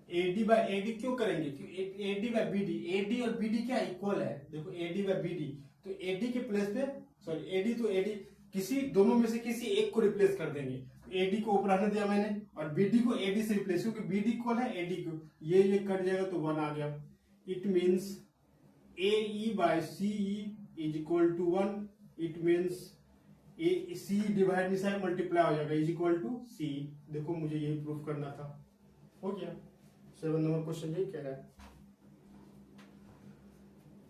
AD by AD क्यों करेंगे? क्योंकि AD बाय BD, AD और BD क्या इक्वल है? देखो AD बाय BD, तो AD के प्लेस पे, सॉरी AD तो AD, किसी दोनों में से किसी एक को रिप्लेस कर देंगे। AD को ऊपर आने दिया मैंने, और BD को AD से रिप्लेस, क्योंकि BD इक्वल है AD को, ये कट जाएगा तो 1 आ गया। It means AE by CE is equal to 1। It means C divide में मल्टीप्लाई हो जाएगा इज इक्वल टू C। देखो, मुझे यही प्रूफ करना था, हो गया। 7 नंबर क्वेश्चन यही कह रहा है।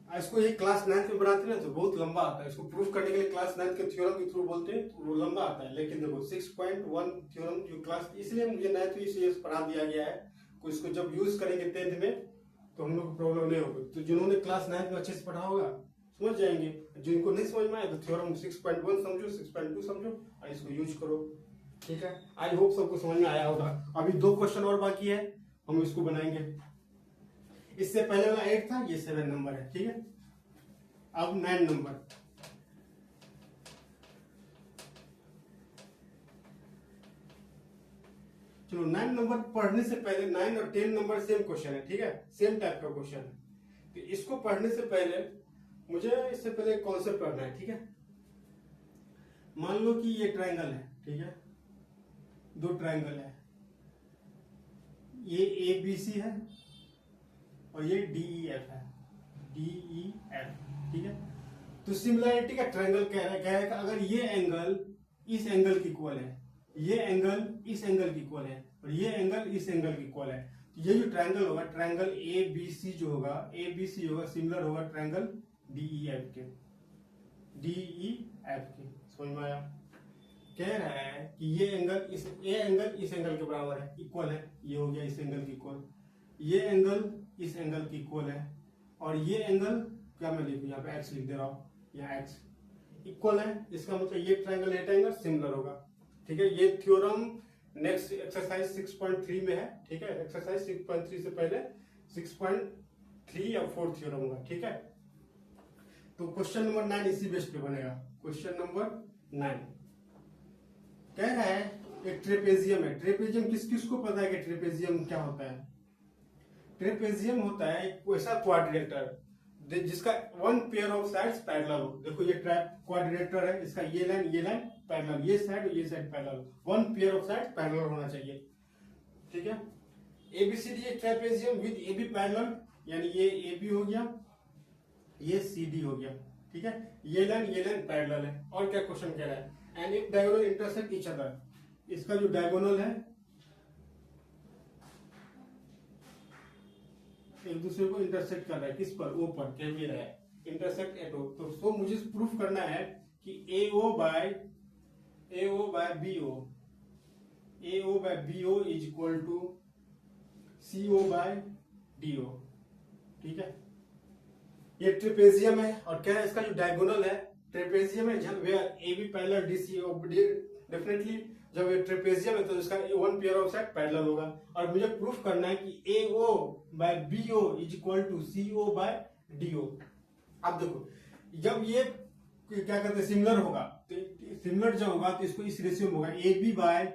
इसको ये क्लास 9th में बनाते हैं ना तो बहुत लंबा आता है। इसको प्रूफ करने के लिए क्लास 9th के थ्योरम के थ्रू बोलते हैं तो लंबा आता है। लेकिन देखो 6.1 थ्योरम जो क्लास, इसलिए मुझे 9th में इसलिए पढ़ा दिया गया है, को इसको जब यूज करेंगे 10th में तो हम लोग को प्रॉब्लम नहीं होगी। तो जिन्होंने क्लास 9th में अच्छे से पढ़ा होगा समझ जाएंगे, जिनको नहीं समझ में आए तो थ्योरम 6.1 समझो, 6.2 समझो और इसको यूज करो। ठीक है, आई होप सबको समझ में आया होगा। अभी 2 क्वेश्चन और बाकी है, हम इसको बनाएंगे। इससे पहले वाला 8 था, ये 7 नंबर है। ठीक है, अब 9 नंबर। चलो 9 नंबर पढ़ने से पहले, 9 और 10 नंबर सेम क्वेश्चन है। ठीक है, सेम टाइप का क्वेश्चन है। तो इसको पढ़ने से पहले मुझे इससे पहले एक कॉन्सेप्ट पढ़ना है। ठीक है, मान लो कि ये ट्रायंगल है। ठीक है, 2 ट्रायंगल है, ये ABC है और ये DEF है, DEF। ठीक है, तो सिमिलरिटी का ट्रायंगल कह रहा है कि अगर ये एंगल इस एंगल की इक्वल है, ये एंगल इस एंगल की इक्वल है, और ये एंगल इस एंगल की इक्वल है, तो ये जो ट्रायंगल होगा, ट्रायंगल ABC जो होगा, ABC होगा सिमिलर होगा ट्रायंगल DEF के। समझ में आया? कह रहा है कि ये एंगल इस एंगल के बराबर है, इक्वल है। ये हो गया इस एंगल की इक्वल, ये एंगल इस एंगल की इक्वल है, और ये एंगल क्या मैं लिखूं, यहाँ पे x लिख दे रहा हूं, यहाँ x इक्वल है। इसका मतलब ये ट्रायंगल ये ट्रायंगल सिमिलर होगा। ठीक है, ये थ्योरम नेक्स्ट एक्सरसाइज 6.3 में है। ठीक है, एक्सरसाइज 6.3 से पहले 3 या 4 थ्योरम होगा। ठीक है, तो क्वेश्चन नंबर 9 इसी बेस पे बनेगा। क्वेश्चन नंबर 9 कह रहा है एक ट्रेपेजियम है। ट्रेपेजियम किस किस को पता है कि ट्रेपेजियम क्या होता है? ट्रेपेजियम होता है एक वैसा क्वाड्रिलेटरल जिसका one pair of sides parallel हो। देखो ये क्वाड्रिलेटरल है, इसका ये लाइन पैरेलल, ये साइड और ये side parallel, one pair of sides parallel होना चाहिए। ठीक है, एबीसीडी एक ट्रेपेजियम विद एबी पैरेलल, यानी ये एबी हो गया, ये सीडी हो गया। ठीक है, ये लाइन पैरेलल है। और क्या क्वेश्चन कह रहा है? And if diagonal intersect each other, इसका जो डायगोनल है एक दूसरे को इंटरसेक्ट कर रहा है, किस पर? ओ पर, कह भी रहा है इंटरसेक्ट एट ओ। तो सो मुझे प्रूफ करना है कि AO by BO is equal to CO by DO। ठीक है, ये ट्रेपेजियम है और क्या है इसका जो डायगोनल है ट्रेपेजियम है, जब where AB parallel DC, definitely जब ये ट्रेपेजियम है तो इसका one pair of side parallel होगा। और मुझे प्रूफ करना है कि AO by BO is equal to CO by DO। अब देखो जब ये क्या कहते हैं सिमिलर होगा, तो सिमिलर जब होगा तो इसको इस रेशियो में होगा AB by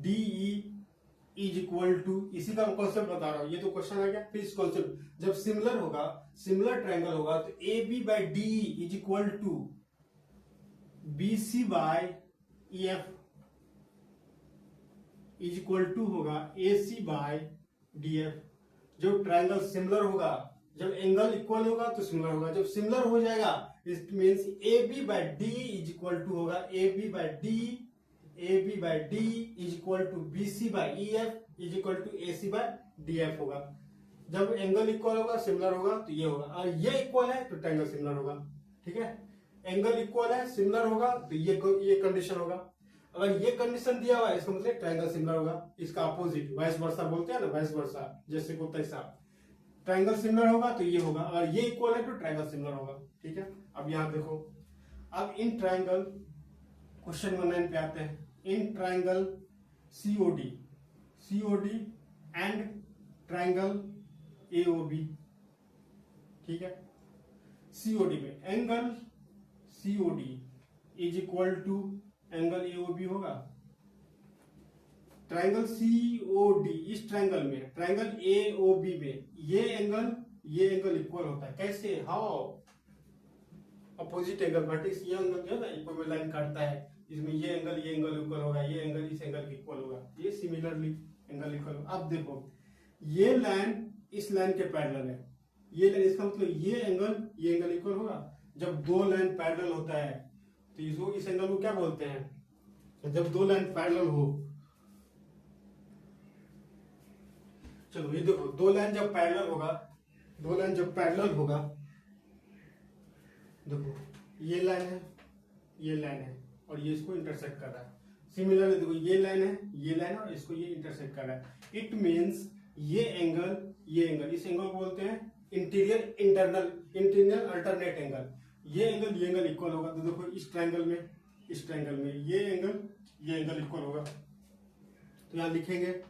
DE is equal to, इसी का कॉन्सेप्ट बता रहा हूं, ये तो क्वेश्चन आ गया। फिर इस कॉन्सेप्ट जब सिमिलर होगा, सिमिलर ट्रायंगल होगा तो AB by DE is equal to BC by EF is equal to होगा AC बाय DF। जब ट्रायंगल सिमिलर होगा, जब एंगल इक्वल होगा तो सिमिलर होगा। जब सिमिलर हो जाएगा it means AB by DE is equal to होगा AB by DE is equal to BC by EF is equal to AC by DF होगा। जब एंगल इक्वल होगा, सिमिलर होगा तो ये होगा, और ये इक्वल है तो ट्रायंगल सिमिलर होगा। ठीक है, एंगल इक्वल है, सिमिलर होगा तो ये कंडीशन होगा। अगर ये कंडीशन दिया हुआ है इसका मतलब ट्रायंगल सिमिलर होगा। इसका अपोजिट वाइस वर्सा बोलते हैं ना, वाइस वर्सा, जैसे को तैसा। ट्रायंगल सिमिलर होगा तो ये होगा, अगर ये इक्वल है तो ट्रायंगल सिमिलर होगा। ठीक है, अब यहां देखो, अब इन ट्रायंगल क्वेश्चन नंबर 9 पे आते हैं। In triangle COD and triangle AOB। ठीक है, COD में angle COD is equal to angle AOB होगा। ट्रायंगल COD इस ट्रायंगल में, ट्रायंगल AOB में ये एंगल इक्वल होता है। कैसे? हाउ? अपोजिट एंगल वर्टिक्स, ये एंगल जो है ना इक्वल में लाइन काटता है, इसमें ये एंगल इक्वल होगा, ये एंगल इस एंगल के इक्वल होगा, ये सिमिलरली एंगल इक्वल होगा। अब देखो ये लाइन इस लाइन के पैरेलल है, ये लाइन, इसका मतलब ये एंगल इक्वल होगा। जब दो लाइन पैरेलल होता है तो इस एंगल को क्या बोलते हैं? जब दो लाइन पैरेलल हो, चलो ये देखो दो लाइन जब पैरेलल होगा, देखो ये लाइन है और ये इसको इंटरसेक्ट कर रहा है। सिमिलरली देखो ये लाइन और इसको ये इंटरसेक्ट कर रहा है। इट मींस ये एंगल इस एंगल को बोलते हैं इंटीरियर अल्टरनेट एंगल। ये एंगल इक्वल होगा। तो देखो इस ट्रायंगल में ये एंगल इक्वल होगा, तो यहां लिखेंगे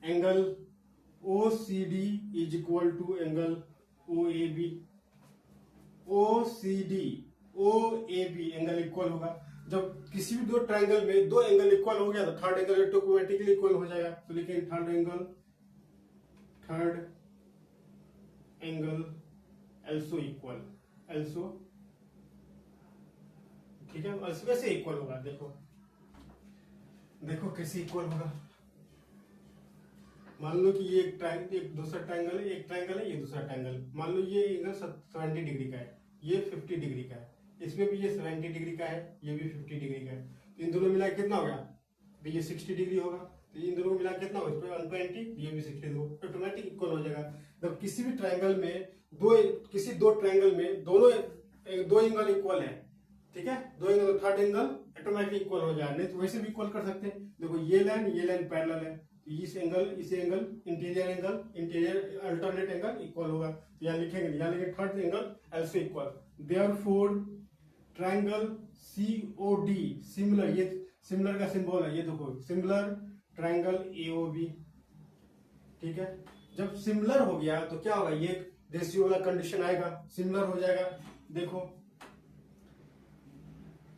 angle OCD is equal to angle OAB। OAB angle equal होगा। जब किसी भी दो ट्रायंगल में दो एंगल इक्वल हो गया तो थर्ड एंगल ऑटोमेटिकली इक्वल हो जाएगा। तो लिखेंगे थर्ड एंगल also इक्वल, ठीक है, कैसे इक्वल होगा? देखो कैसे इक्वल होगा। मान लो कि ये एक दूसरा ट्रायंगल है, एक ट्रायंगल है, ये दूसरा ट्रायंगल। मान लो ये एंगल 70 डिग्री का है, ये 50 डिग्री का है, इसमें भी ये 70 डिग्री का है, ये भी 50 डिग्री का है। तो इन दोनों मिला कितना हो गया? तो ये 60 डिग्री होगा। तो इन दोनों मिला कितना होगा? इस पे 120, ये भी 60, ऑटोमेटिक इक्वल हो जाएगा। जब किसी भी ट्रायंगल में दो ट्रायंगल में दो एंगल इक्वल है, ठीक है, दो angle, third angle automatic equal हो जाएगा। नहीं तो वैसे भी इक्वल कर सकते हैं। देखो ये लाइन पैरेलल है, इस angle interior alternate angle equal होगा। तो यहाँ लिखेंगे third angle also equal. Therefore triangle COD similar, ये सिमिलर का सिंबल है, ये देखो सिमिलर ट्रायंगल AOB। ठीक है, जब सिमिलर हो गया तो क्या होगा? ये रेशियो वाला कंडीशन आएगा, सिमिलर हो जाएगा। देखो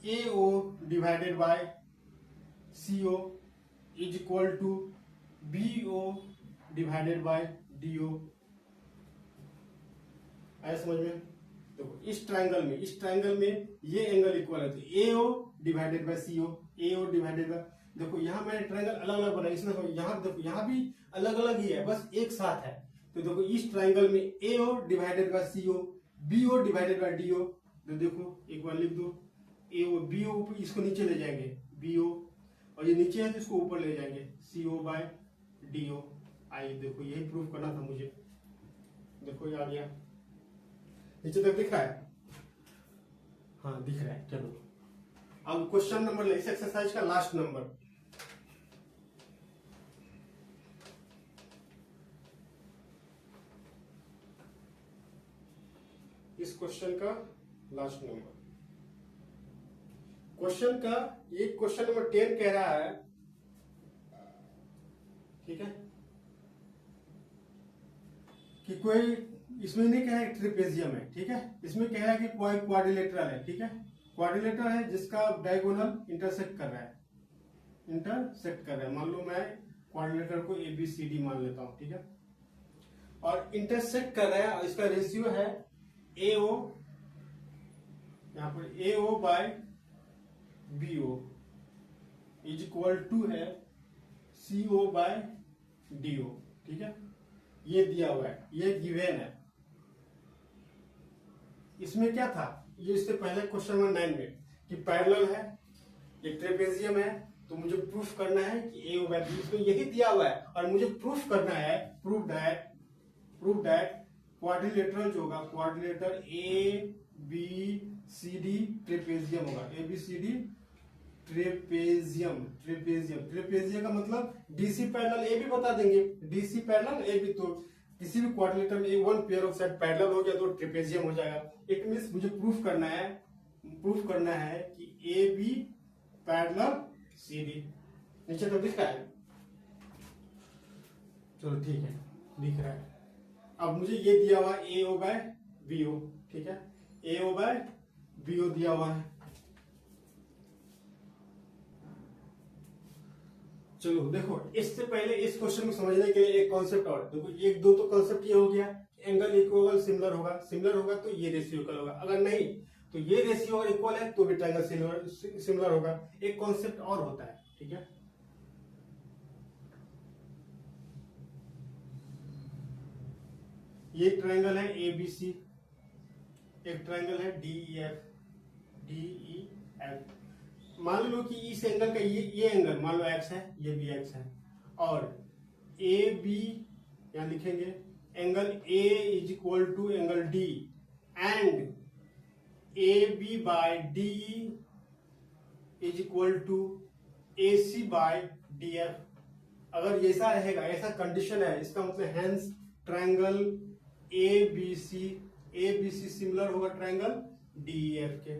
AO divided by CO is equal to BO divided by DO। आया समझ में? देखो इस ट्राइंगल में ये एंगल इक्वल है, तो AO divided by CO, AO divided bye, देखो यहाँ मैंने ट्राइंगल अलग अलग बनाया, इसमें यहाँ देखो यहाँ भी अलग अलग ही है, बस एक साथ है। तो देखो इस ट्राइंगल में AO divided by CO, BO divided by DO, तो देखो एक बार लिख दो AO BO, इसको नीचे ले जाएंगे BO, और ये नीचे है तो इसको ऊपर ले जाएंगे CO बाय DO। आइए देखो यही प्रूफ करना था मुझे, देखो ये आ गया, नीचे तक दिख रहा है? हाँ दिख रहा है। चलो अब क्वेश्चन नंबर इस एक्सरसाइज का लास्ट नंबर, इस क्वेश्चन का लास्ट नंबर, क्वेश्चन का ये क्वेश्चन नंबर 10 कह रहा है, ठीक है, कि कोई, इसमें नहीं कह रहा है ट्रिपेजियम है, ठीक है, इसमें कह रहा है कि कोई क्वाड्रिलेटरल है, ठीक है, क्वाड्रिलेटरल है जिसका डायगोनल इंटरसेक्ट कर रहा है, मान लो मैं क्वाड्रिलेटर को ABCD मान लेता हूं, ठीक है, और इंटरसेक्ट कर रहा है, और इसका रेशियो है AO, यहां पर AO by BO is equal to है CO बाय DO, ठीक है, ये दिया हुआ है, ये गिवन है। इसमें क्या था, ये इससे पहले क्वेश्चन नंबर 9 में कि पैरेलल है, ये ट्रेपेजियम है, तो मुझे प्रूफ करना है कि AO बाय B, इसमें यही दिया हुआ है, और मुझे प्रूफ करना है, प्रूफ दैट क्वाड्रिलेटरल जो होगा, क्वाड्रिलेटर ABCD ट्रेपेजियम होगा, ABCD ट्रेपेजियम का मतलब DC पैरेलल AB बता देंगे, DC पैरेलल AB, तो किसी भी क्वाड्रिलेटर में one pair of side parallel हो गया तो ट्रेपेजियम हो जाएगा। इट मींस मुझे प्रूफ करना है कि AB पैरेलल CD, नीचे तो दिख रहा है, चलो ठीक है दिख रहा है। अब मुझे ये दिया हुआ AO बाय BO, ठीक है, AO बाय BO दिया हुआ है। चलो देखो, इससे पहले इस क्वेश्चन को समझने के लिए एक कॉन्सेप्ट और देखो, एक दो तो कॉन्सेप्ट ये हो गया, एंगल इक्वल सिमिलर होगा तो ये रेशियो इक्वल होगा, अगर नहीं तो ये रेशियो और इक्वल है तो भी ट्रायंगल सिमिलर होगा। एक कॉन्सेप्ट और होता है, ठीक है, ये ट्रायंगल है ABC, एक ट्रायंगल है DEF, मान लो कि इस एंगल का ये एंगल मान लो x है, ये भी x है, और AB यहां लिखेंगे angle A is equal to angle D, and AB by DE is equal to AC by DF। अगर ऐसा रहेगा, ऐसा कंडीशन है, इसका मतलब हेंस ट्रायंगल ABC सिमिलर होगा ट्रायंगल DEF के।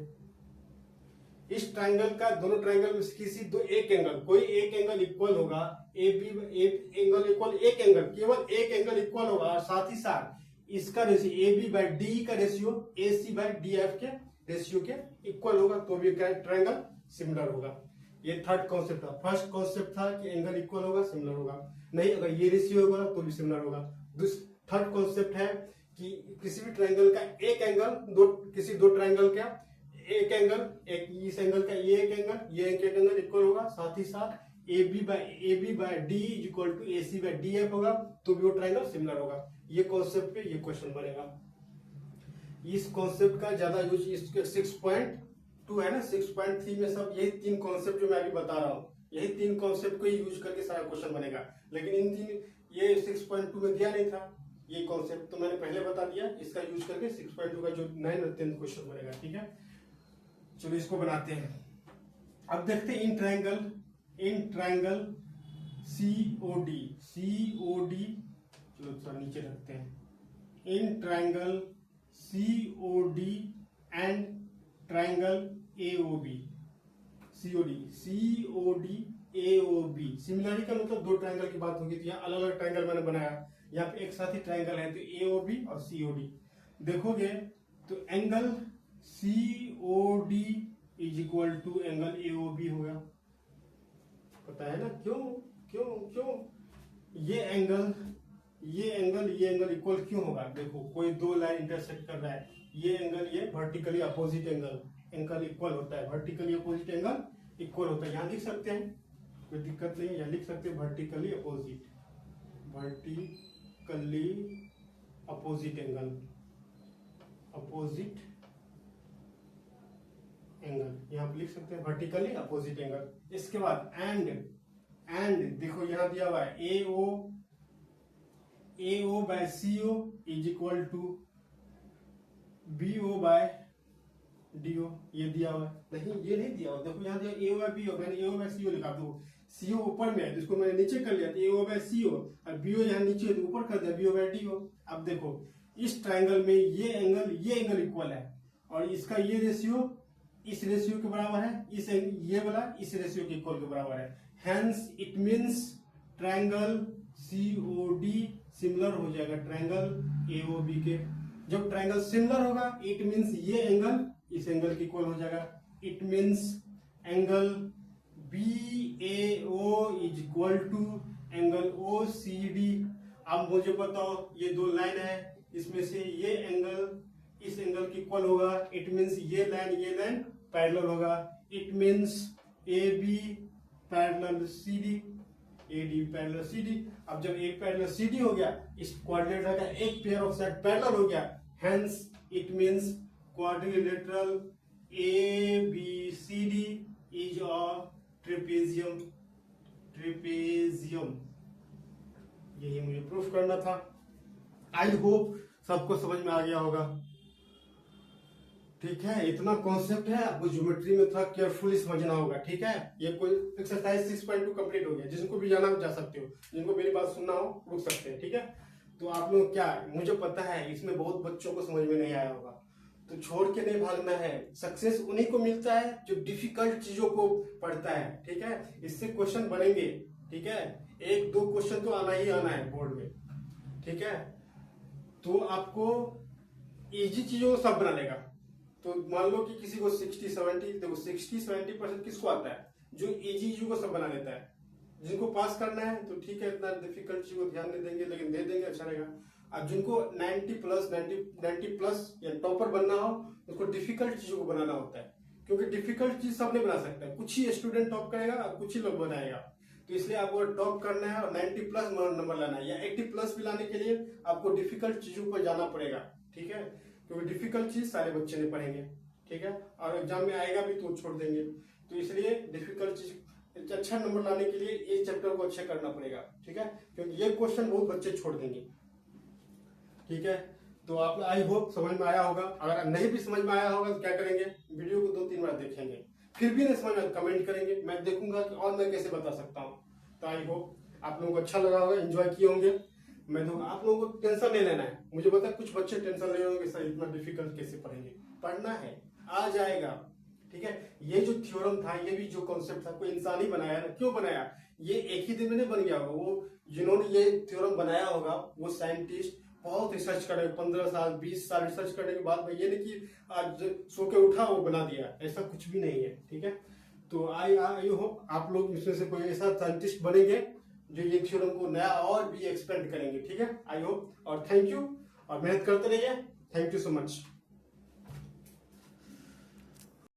इस ट्रायंगल का, दोनों ट्रायंगल में किसी एक एंगल, कोई एक एंगल इक्वल होगा, एंगल इक्वल एक एंगल, केवल एक एंगल इक्वल होगा, और साथ ही साथ इसका रेशियो AB बाय DE का रेशियो AC बाय DF के रेशियो के इक्वल होगा, तो भी ट्रायंगल सिमिलर होगा। ये थर्ड कॉन्सेप्ट था। फर्स्ट कॉन्सेप्ट था कि एंगल इक्वल होगा सिमिलर होगा, नहीं अगर ये रेशियो होगा तो भी सिमिलर होगा। थर्ड कॉन्सेप्ट है कि किसी भी ट्रायंगल का एक एंगल, किसी दो ट्रायंगल का एक एंगल, एक इस एंगल का ये एक एंगल इक्वल होगा, साथ ही साथ AB by D is equal to AC by DF होगा, तो भी वो ट्रायंगल सिमिलर होगा। ये कॉन्सेप्ट पे ये क्वेश्चन बनेगा। इस कॉन्सेप्ट का ज्यादा यूज 6.2 है ना, 6.3 में सब यही तीन कॉन्सेप्ट जो मैं अभी बता रहा हूँ, यही तीन कॉन्सेप्ट को यूज करके सारा क्वेश्चन बनेगा। लेकिन इन तीन, ये 6.2 में दिया नहीं था ये कॉन्सेप्ट, तो मैंने पहले बता दिया, इसका यूज करके 6.2 का जो 9 और 10 क्वेश्चन बनेगा, ठीक है। चलो इसको बनाते हैं। अब देखते हैं इन ट्रायंगल COD, चलो थोड़ा नीचे रखते हैं। In triangle COD and triangle AOB, COD AOB। Similarity का मतलब दो ट्रायंगल की बात होगी, तो यहाँ अलग अलग ट्रायंगल मैंने बनाया। यहाँ पे एक साथ ही ट्राइंगल है, तो एओबी और सीओडी देखोगे तो angle COD is equal to angle AOB होगा। पता है ना क्यों क्यों क्यों ये एंगल इक्वल क्यों होगा? देखो कोई दो लाइन इंटरसेक्ट कर रहा है, ये एंगल ये वर्टिकली अपोजिट एंगल इक्वल होता है, वर्टिकली अपोजिट एंगल इक्वल होता है। यहाँ लिख सकते हैं, कोई दिक्कत नहीं है, यहाँ लिख सकते हैं वर्टिकली अपोजिट एंगल यहाँ पे लिख सकते हैं वर्टिकली अपोजिट एंगल। इसके बाद एंड देखो यहाँ दिया हुआ है AO by CO is equal to BO by DO, ये दिया हुआ है। नहीं ये नहीं दिया हुआ, देखो यहाँ दिया AO बाय BO, मैंने AO बाय CO लिखा, तो CO ऊपर में है जिसको मैंने नीचे कर लिया, तो AO बाय CO और BO यहाँ नीचे है तो ऊपर कर दिया BO बाय DO। अब देखो इस ट्राइंगल में ये एंगल इक्वल है और इसका ये रेशियो इस रेशियो के बराबर है, ये वाला इस रेशियो के इक्वल के बराबर है। Hence it means triangle COD similar हो जाएगा ट्राइंगल AOB के। जब ट्राइंगल सिमिलर होगा इट मींस ये एंगल इस एंगल के इक्वल हो जाएगा। It means angle BAO is equal to angle OCD। अब मुझे बताओ ये दो लाइन है, इसमें से ये एंगल इस एंगल के इक्वल होगा, इट मींस ये लाइन पैरेलल होगा। It means AB parallel CD, AD parallel CD। अब जब एक पैरेलल CD हो गया, इस क्वाड्रिलेटरल का एक पेयर ऑफ साइड पैरेलल हो गया, hence it means quadrilateral ABCD is a trapezium. यही मुझे प्रूफ करना था। आई होप सबको समझ में आ गया होगा। ठीक है, इतना कॉन्सेप्ट है, आपको ज्योमेट्री में थोड़ा केयरफुली समझना होगा। ठीक है, ये कोई एक्सरसाइज 6.2 कंप्लीट हो गया। जिनको भी जाना जा सकते हो, जिनको मेरी बात सुनना हो रुक सकते हैं। ठीक है, तो आप लोग क्या, मुझे पता है इसमें बहुत बच्चों को समझ में नहीं आया होगा, तो छोड़ के नहीं भागना है। सक्सेस उन्हीं को मिलता है जो डिफिकल्ट चीजों को पढ़ता है। ठीक है, इससे क्वेश्चन बनेंगे। ठीक है, 1-2 क्वेश्चन तो आना ही आना है बोर्ड में। ठीक है, तो आपको इजी चीजों को सब बना लेगा। तो मान लो कि किसी को 60-70, देखो 60-70% किसको आता है? जो इजी चीजों को सब बना लेता है। जिनको पास करना है तो ठीक है, इतना डिफिकल्ट चीज को ध्यान नहीं देंगे, लेकिन दे देंगे, अच्छा रहेगा। अब जिनको 90 प्लस या टॉपर बनना हो, उसको डिफिकल्ट चीजों को बनाना होता है, क्योंकि डिफिकल्ट चीज सब नहीं बना सकता है। कुछ ही स्टूडेंट टॉप करेगा और कुछ ही लोग बनाएगा। तो इसलिए आपको टॉप करना है और 90 प्लस नंबर लाना है, या 80 प्लस भी लाने के लिए आपको डिफिकल्ट चीजों पर जाना पड़ेगा। ठीक है, क्योंकि डिफिकल्ट चीज सारे बच्चे नहीं पढ़ेंगे। ठीक है, और एग्जाम में आएगा भी तो छोड़ देंगे। तो इसलिए डिफिकल्ट चीज अच्छा नंबर लाने के लिए इस चैप्टर को अच्छा करना पड़ेगा। ठीक है, क्योंकि ये क्वेश्चन बहुत बच्चे छोड़ देंगे। ठीक है, तो आप आई होप समझ में आया होगा। अगर नहीं भी समझ में आया होगा तो क्या करेंगे, वीडियो को 2-3 बार देखेंगे, फिर भी नहीं समझ में कमेंट करेंगे, मैं देखूंगा कि और मैं कैसे बता सकता हूँ। तो आई होप आप लोगों को अच्छा लगा होगा, एंजॉय किए होंगे। मैं तो आप लोगों को टेंशन नहीं लेना है। मुझे पता है कुछ बच्चे टेंशन ले होंगे, सर इतना डिफिकल्ट कैसे पढ़ेंगे। पढ़ना है, आ जाएगा। ठीक है, ये जो थ्योरम था, ये भी जो कॉन्सेप्ट था, कोई इंसान ही बनाया ना। क्यों बनाया? ये एक ही दिन में नहीं बन गया होगा। वो जिन्होंने ये थ्योरम बनाया होगा वो साइंटिस्ट बहुत रिसर्च करे, 15 साल 20 साल रिसर्च करने के बाद ये नहीं कि आज सो के उठा वो बना दिया, ऐसा कुछ भी नहीं है। ठीक है, तो आई होप आप लोग इसमें से कोई ऐसा साइंटिस्ट बनेंगे जो ये थ्योरम को नया और भी एक्सपेंड करेंगे। ठीक है, आई होप, और थैंक यू, और मेहनत करते रहिए। Thank you so much.